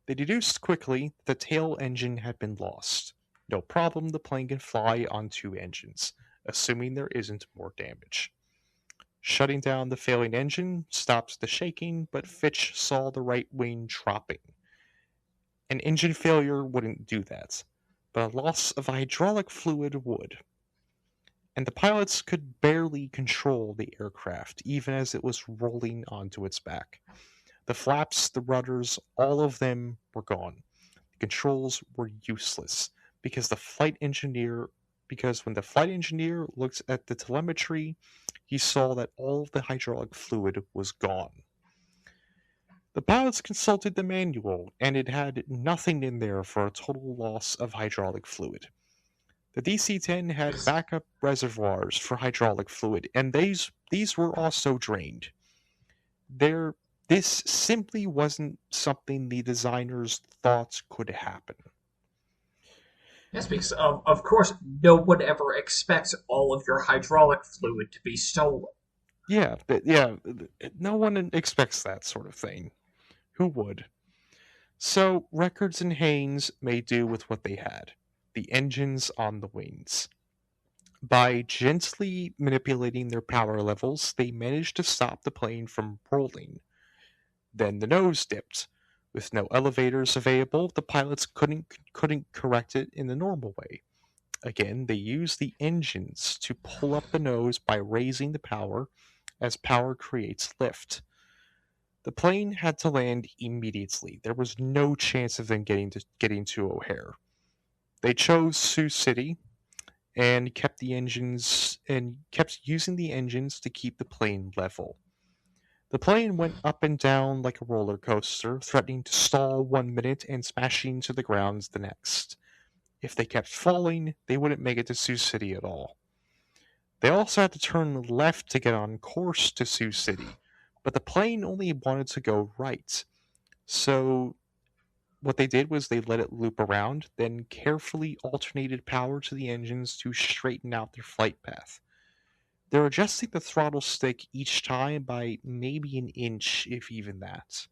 They deduced quickly that the tail engine had been lost. No problem, the plane can fly on two engines, assuming there isn't more damage. Shutting down the failing engine stopped the shaking, but Fitch saw the right wing dropping. An engine failure wouldn't do that, but a loss of hydraulic fluid would. And the pilots could barely control the aircraft, even as it was rolling onto its back. The flaps, the rudders, all of them were gone. The controls were useless because when the flight engineer looked at the telemetry, he saw that all of the hydraulic fluid was gone. The pilots consulted the manual, and it had nothing in there for a total loss of hydraulic fluid. The DC-10 had Is backup reservoirs for hydraulic fluid, and these were also drained. This simply wasn't something the designers thought could happen. yes, because of course no one ever expects all of your hydraulic fluid to be stolen. Yeah, no one expects that sort of thing. Who would? So Records and Haynes made do with what they had: the engines on the wings. By gently manipulating their power levels, they managed to stop the plane from rolling. Then the nose dipped. With no elevators available, the pilots couldn't correct it in the normal way. Again, they used the engines to pull up the nose by raising the power, as power creates lift. The plane had to land immediately. There was no chance of them getting to O'Hare. They chose Sioux City and kept using the engines to keep the plane level. The plane went up and down like a roller coaster, threatening to stall 1 minute and smashing to the ground the next. If they kept falling, they wouldn't make it to Sioux City at all. They also had to turn left to get on course to Sioux City, but the plane only wanted to go right. So what they did was they let it loop around, then carefully alternated power to the engines to straighten out their flight path. They're adjusting the throttle stick each time by maybe an inch, if even that.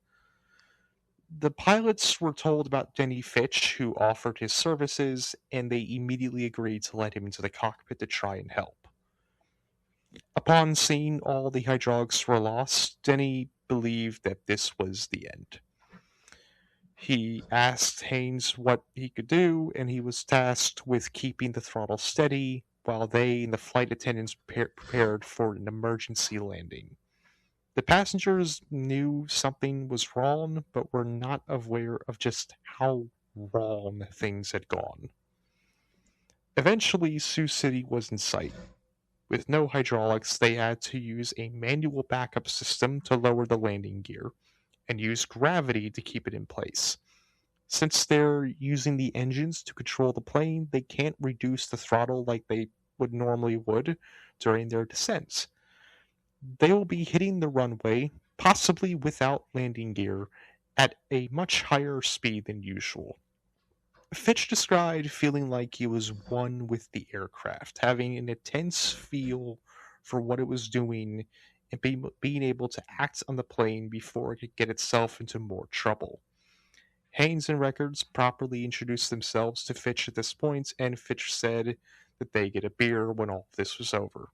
The pilots were told about Denny Fitch, who offered his services, and they immediately agreed to let him into the cockpit to try and help. Upon seeing all the hydraulics were lost, Denny believed that this was the end. He asked Haynes what he could do, and he was tasked with keeping the throttle steady while they and the flight attendants prepared for an emergency landing. The passengers knew something was wrong, but were not aware of just how wrong things had gone. Eventually, Sioux City was in sight. With no hydraulics, they had to use a manual backup system to lower the landing gear and use gravity to keep it in place. Since they're using the engines to control the plane, they can't reduce the throttle like they would during their descents. They will be hitting the runway, possibly without landing gear, at a much higher speed than usual. Fitch described feeling like he was one with the aircraft, having an intense feel for what it was doing and being able to act on the plane before it could get itself into more trouble. Haynes and Records properly introduced themselves to Fitch at this point, and Fitch said that they get a beer when all of this was over.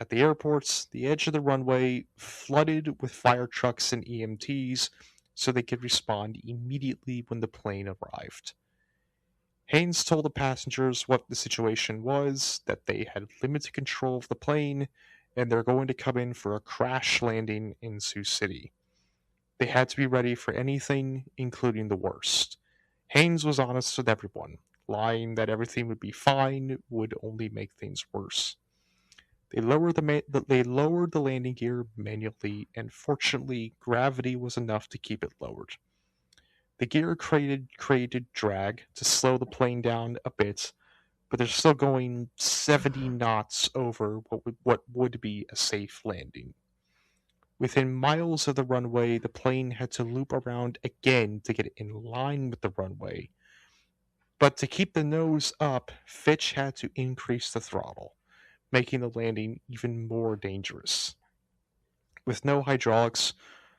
At the airports, the edge of the runway flooded with fire trucks and EMTs so they could respond immediately when the plane arrived. Haynes told the passengers what the situation was, that they had limited control of the plane, and they're going to come in for a crash landing in Sioux City. They had to be ready for anything, including the worst. Haynes was honest with everyone, lying that everything would be fine would only make things worse. They lowered the landing gear manually, and fortunately, gravity was enough to keep it lowered. The gear created drag to slow the plane down a bit, but they're still going 70 knots over what would be a safe landing. Within miles of the runway, the plane had to loop around again to get in line with the runway. But to keep the nose up, Fitch had to increase the throttle, making the landing even more dangerous. With no hydraulics,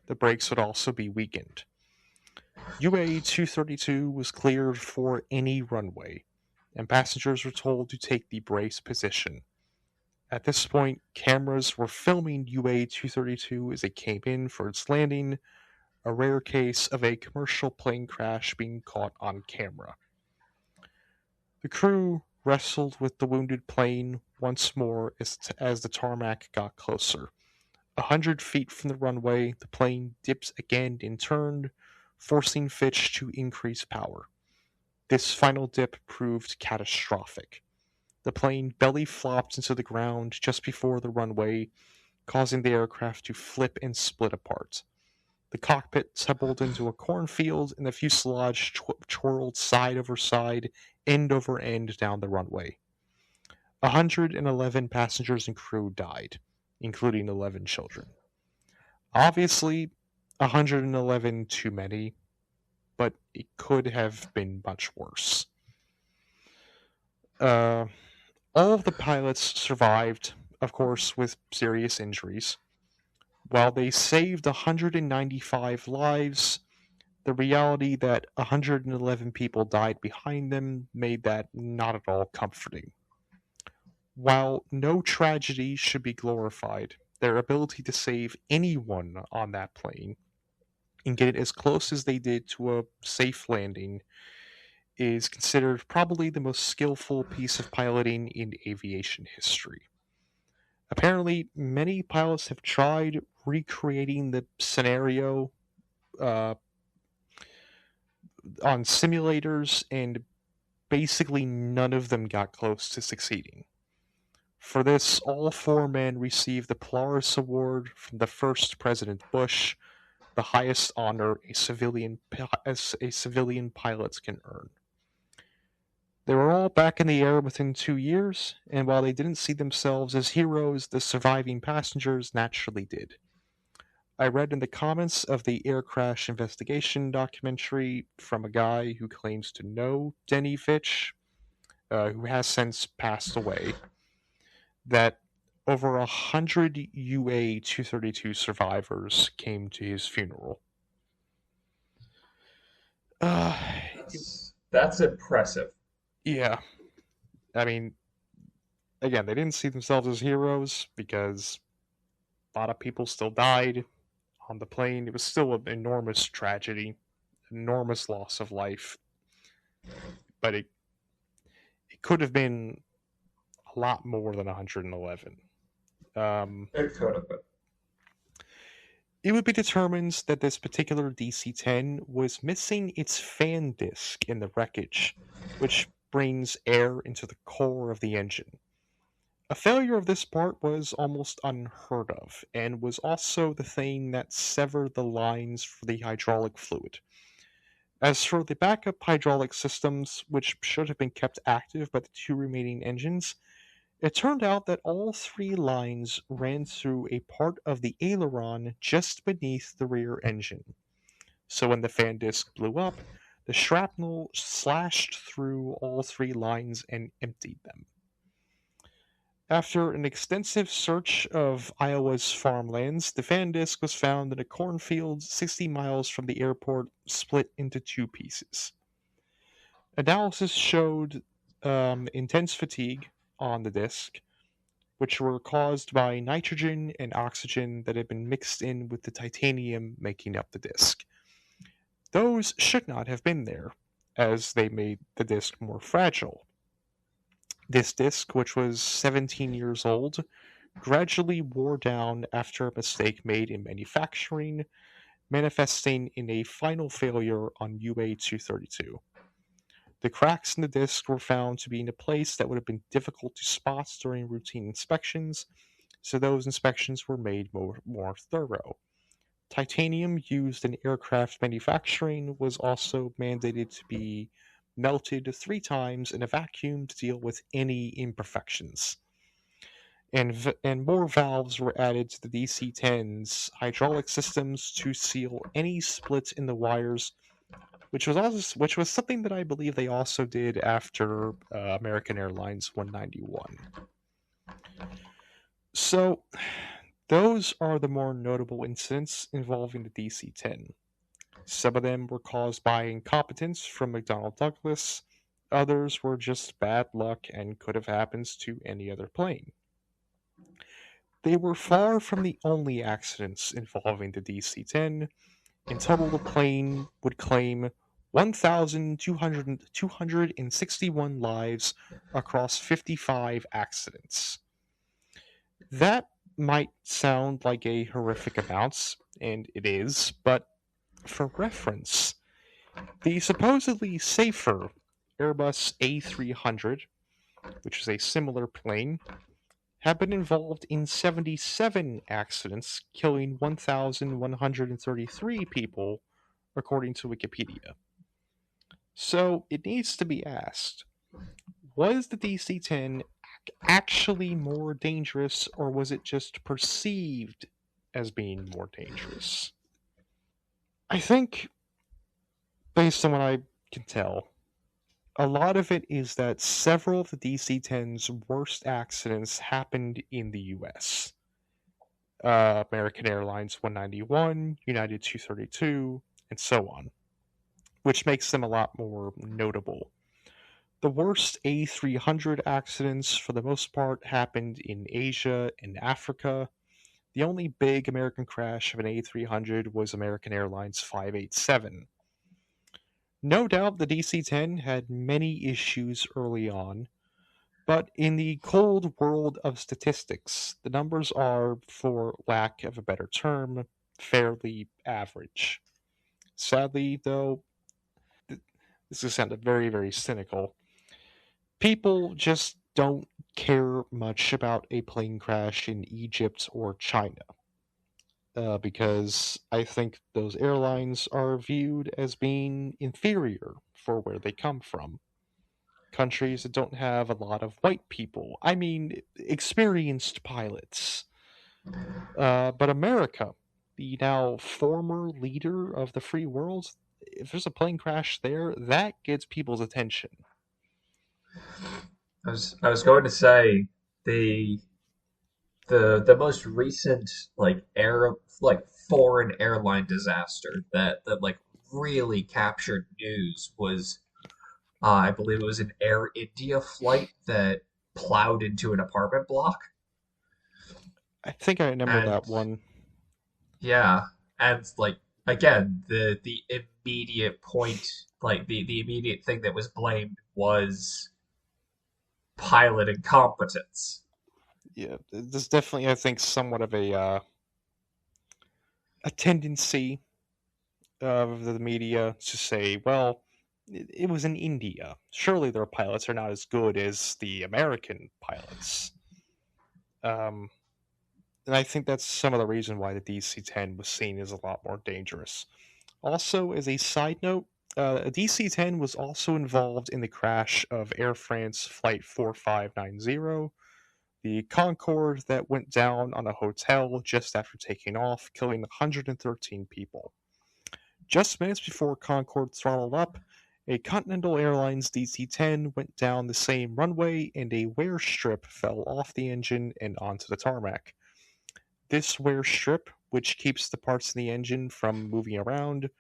the brakes would also be weakened. UA 232 was cleared for any runway, and passengers were told to take the brace position. At this point, cameras were filming UA 232 as it came in for its landing, a rare case of a commercial plane crash being caught on camera. The crew wrestled with the wounded plane once more as the tarmac got closer. 100 feet from the runway, the plane dips again and turned, forcing Fitch to increase power. This final dip proved catastrophic. The plane belly flopped into the ground just before the runway, causing the aircraft to flip and split apart. The cockpit tumbled into a cornfield, and the fuselage twirled side over side, end over end down the runway. 111 passengers and crew died, including 11 children. Obviously, 111 too many, but it could have been much worse. All of the pilots survived, of course, with serious injuries. While they saved 195 lives, the reality that 111 people died behind them made that not at all comforting. While no tragedy should be glorified, their ability to save anyone on that plane and get it as close as they did to a safe landing is considered probably the most skillful piece of piloting in aviation history. Apparently, many pilots have tried recreating the scenario uh, on simulators, and basically none of them got close to succeeding. For this, all four men received the Polaris Award from the first President Bush, the highest honor a civilian pilot can earn. They were all back in the air within 2 years, and while they didn't see themselves as heroes, the surviving passengers naturally did. I read in the comments of the air crash investigation documentary from a guy who claims to know Denny Fitch, who has since passed away, that over 100 UA 232 survivors came to his funeral. Uh, That's impressive. yeah. I mean, again, they didn't see themselves as heroes because a lot of people still died on the plane. It was still an enormous tragedy, enormous loss of life, but it could have been a lot more than 111. Um, It could have been. it would be determined that this particular DC-10 was missing its fan disc in the wreckage, which brings air into the core of the engine. A failure of this part was almost unheard of, and was also the thing that severed the lines for the hydraulic fluid. As for the backup hydraulic systems, which should have been kept active by the two remaining engines, it turned out that all three lines ran through a part of the aileron just beneath the rear engine. So when the fan disc blew up, the shrapnel slashed through all three lines and emptied them. After an extensive search of Iowa's farmlands, the fan disc was found in a cornfield 60 miles from the airport, split into two pieces. Analysis showed intense fatigue on the disc, which were caused by nitrogen and oxygen that had been mixed in with the titanium making up the disc. Those should not have been there, as they made the disc more fragile. This disc, which was 17 years old, gradually wore down after a mistake made in manufacturing, manifesting in a final failure on UA 232. The cracks in the disc were found to be in a place that would have been difficult to spot during routine inspections, so those inspections were made more thorough. Titanium used in aircraft manufacturing was also mandated to be melted 3 times in a vacuum to deal with any imperfections. And more valves were added to the DC-10's hydraulic systems to seal any splits in the wires, which was something that I believe they also did after American Airlines 191. So those are the more notable incidents involving the DC-10. Some of them were caused by incompetence from McDonnell Douglas. Others were just bad luck and could have happened to any other plane. They were far from the only accidents involving the DC-10. In total, the plane would claim 1,261 lives across 55 accidents. That might sound like a horrific amount, and it is, but for reference, the supposedly safer Airbus A300, which is a similar plane, have been involved in 77 accidents, killing 1,133 people, according to Wikipedia. So it needs to be asked, was the DC 10 actually more dangerous, or was it just perceived as being more dangerous? I think, based on what I can tell, a lot of it is that several of the DC 10's worst accidents happened in the US. American Airlines 191, United 232, and so on, which makes them a lot more notable. The worst A300 accidents, for the most part, happened in Asia and Africa. The only big American crash of an A300 was American Airlines 587. No doubt the DC 10 had many issues early on, but in the cold world of statistics, the numbers are, for lack of a better term, fairly average. Sadly, though, this is sounded very, very cynical. People just don't care much about a plane crash in Egypt or China, because I think those airlines are viewed as being inferior for where they come from. Countries that don't have a lot of white people. I mean, experienced pilots. But America, the now former leader of the free world, if there's a plane crash there, that gets people's attention. I was going to say the the most recent like foreign airline disaster that like really captured news was, I believe it was an Air India flight that plowed into an apartment block. I think I remember And that one. yeah, and like again, the immediate point, like the immediate thing that was blamed was pilot incompetence. Yeah, there's definitely, I think, somewhat of a tendency of the media to say, well, it was in India. Surely their pilots are not as good as the American pilots. Um, and I think that's some of the reason why the DC-10 was seen as a lot more dangerous. Also, as a side note, a DC-10 was also involved in the crash of Air France Flight 4590, the Concorde that went down on a hotel just after taking off, killing 113 people. Just minutes before Concorde throttled up, a Continental Airlines DC-10 went down the same runway and a wear strip fell off the engine and onto the tarmac. This wear strip, which keeps the parts of the engine from moving around,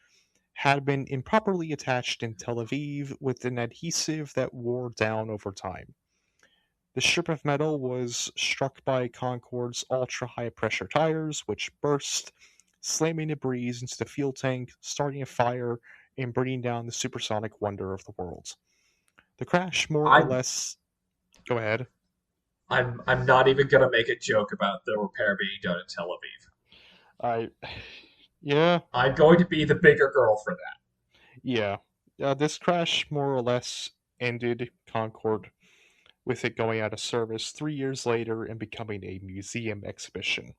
had been improperly attached in Tel Aviv with an adhesive that wore down over time. The strip of metal was struck by Concorde's ultra high pressure tires, which burst, slamming debris into the fuel tank, starting a fire, and bringing down the supersonic wonder of the world. The crash more or I'm less. Go ahead. I'm not even gonna make a joke about the repair being done in Tel Aviv. I. Yeah, I'm going to be the bigger girl for that. yeah. This crash more or less ended Concorde, with it going out of service 3 years later and becoming a museum exhibition.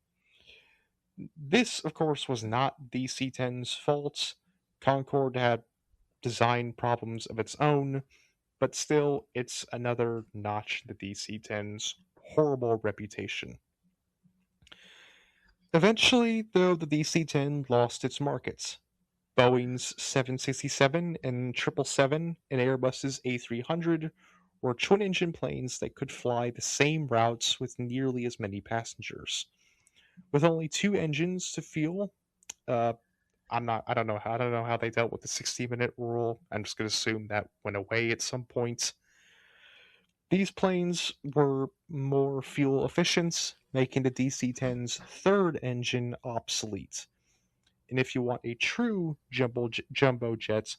This, of course, was not DC-10's fault. Concorde had design problems of its own, but still, it's another notch in the DC-10's horrible reputation. Eventually, though, the DC-10 lost its markets. Boeing's 767 and 777 and Airbus's A300 were twin engine planes that could fly the same routes with nearly as many passengers. With only two engines to fuel, uh, I don't know how they dealt with the 60-minute rule. I'm just going to assume that went away at some point. These planes were more fuel efficient, making the DC-10's third engine obsolete. And if you want a true jumbo jet,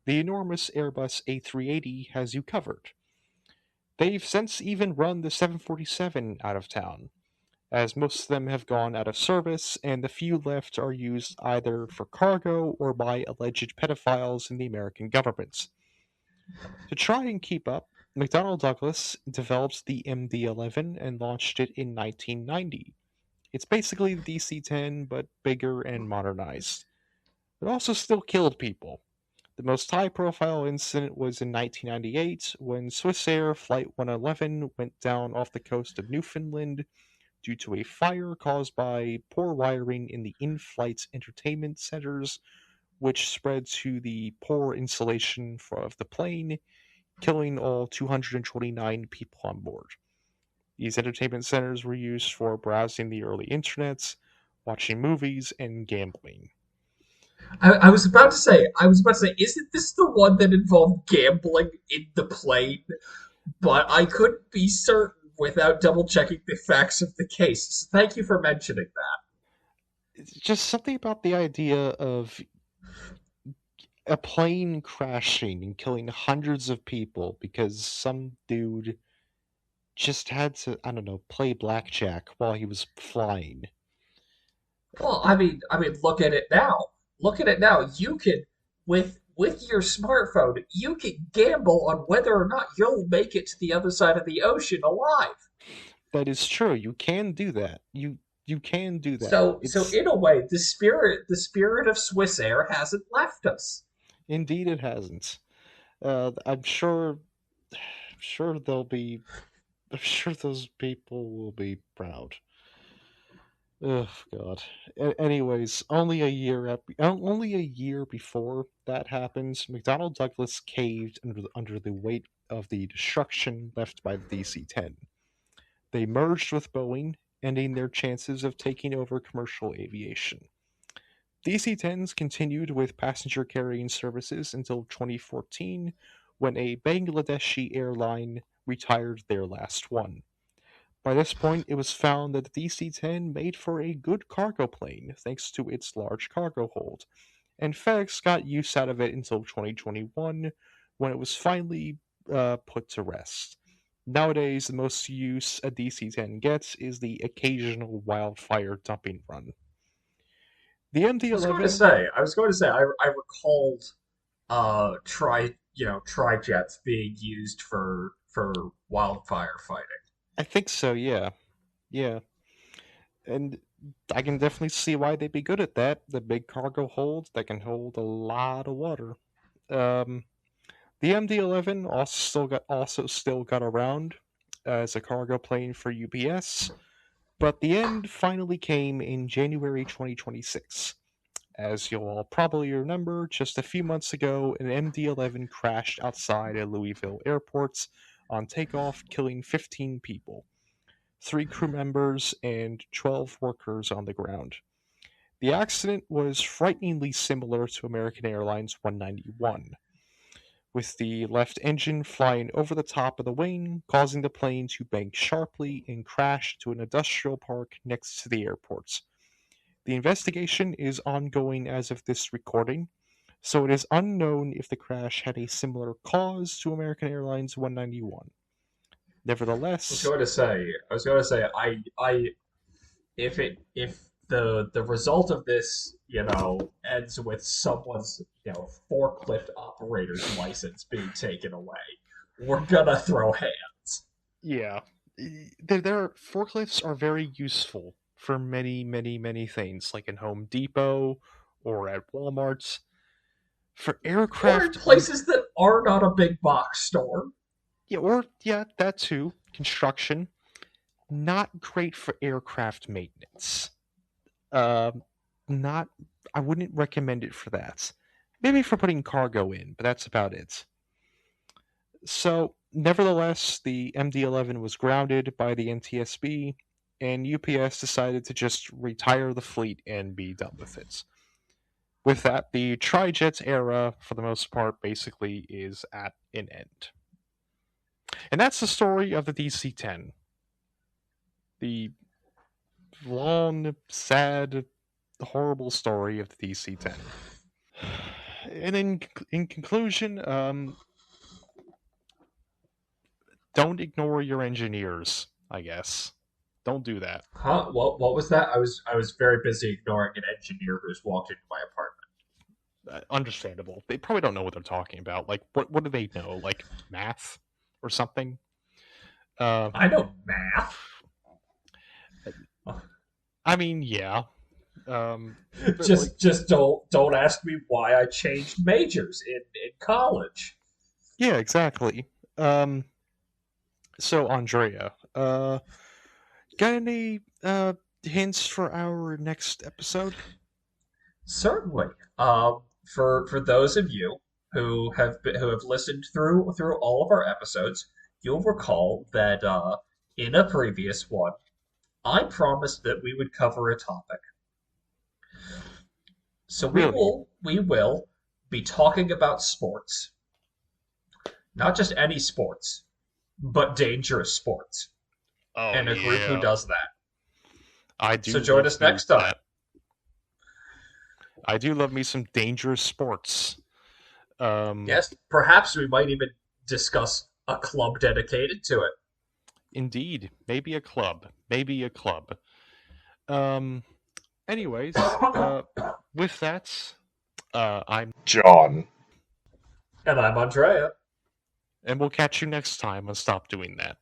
the enormous Airbus A380 has you covered. They've since even run the 747 out of town, as most of them have gone out of service, and the few left are used either for cargo or by alleged pedophiles in the American government. To try and keep up, McDonnell Douglas developed the MD-11 and launched it in 1990. It's basically the DC-10, but bigger and modernized. It also still killed people. The most high profile incident was in 1998 when Swissair Flight 111 went down off the coast of Newfoundland due to a fire caused by poor wiring in the in flight entertainment centers, which spread to the poor insulation of the plane, killing all 229 people on board. These entertainment centers were used for browsing the early internets, watching movies, and gambling. I was about to say, isn't this the one that involved gambling in the plane? But I couldn't be certain without double checking the facts of the case. So thank you for mentioning that. It's just something about the idea of a plane crashing and killing hundreds of people because some dude just had to, I don't know, play blackjack while he was flying. Well, It, look at it now. Look at it now. You can, with your smartphone, you can gamble on whether or not you'll make it to the other side of the ocean alive. that is true. You can do that. You can do that. So It's in a way, the spirit of Swiss Air hasn't left us. indeed it hasn't. I'm sure. Sure they'll be. I'm sure those people will be proud. Oh God. Anyways, only a year before that happens, McDonnell Douglas caved under the weight of the destruction left by the DC-10. They merged with Boeing, ending their chances of taking over commercial aviation. DC-10s continued with passenger carrying services until 2014, when a Bangladeshi airline retired their last one. By this point, it was found that the DC-10 made for a good cargo plane thanks to its large cargo hold, and FedEx got use out of it until 2021, when it was finally put to rest. Nowadays, the most use a DC-10 gets is the occasional wildfire dumping run. The MD-11. I was going to say, I recalled tri-jets being used for wildfire fighting. I think so, yeah. Yeah. And I can definitely see why they'd be good at that. The big cargo holds that can hold a lot of water. Um, the MD-11 also still got around as a cargo plane for UPS, but the end finally came in January 2026. As you'll all probably remember, just a few months ago, an MD-11 crashed outside a Louisville airport on takeoff, killing 15 people, 3 crew members, and 12 workers on the ground. The accident was frighteningly similar to American Airlines 191, with the left engine flying over the top of the wing, causing the plane to bank sharply and crash to an industrial park next to the airport. The investigation is ongoing as of this recording, so it is unknown if the crash had a similar cause to American Airlines 191. Nevertheless, I was going to say, if the result of this, ends with someone's, forklift operator's license being taken away, we're gonna throw hands. yeah, their forklifts are very useful for many, many, many things, like in Home Depot or at Walmart. For Or in aircraft, places that are not a big box store. yeah, or yeah, that too. Construction, not great for aircraft maintenance. Um, not. I wouldn't recommend it for that. Maybe for putting cargo in, but that's about it. So, nevertheless, the MD-11 was grounded by the NTSB, and UPS decided to just retire the fleet and be done with it. With that, the tri-jet era, for the most part, basically is at an end. And that's the story of the DC-10. The long, sad, horrible story of the DC-10. And in conclusion, don't ignore your engineers, I guess. Don't do that. Huh? What was that? I was very busy ignoring an engineer who's walked into my apartment. Understandable. They probably don't know what they're talking about. Like, what do they know? Like math or something? Uh, I know math. I mean, yeah. But like, Just don't ask me why I changed majors in college. yeah, exactly. Um, so Andrea, got any hints for our next episode? Certainly. For those of you who have listened through all of our episodes, you'll recall that in a previous one, I promised that we would cover a topic. So Really? we will be talking about sports, not just any sports, but dangerous sports, Oh and a group who yeah, does that. I So do join love us me next time. that. I do love me some dangerous sports. Um, Yes, perhaps we might even discuss a club dedicated to it. Indeed, maybe a club, maybe a club. Um, anyways, with that, I'm John. And I'm Andrea. and we'll catch you next time on Stop Doing That.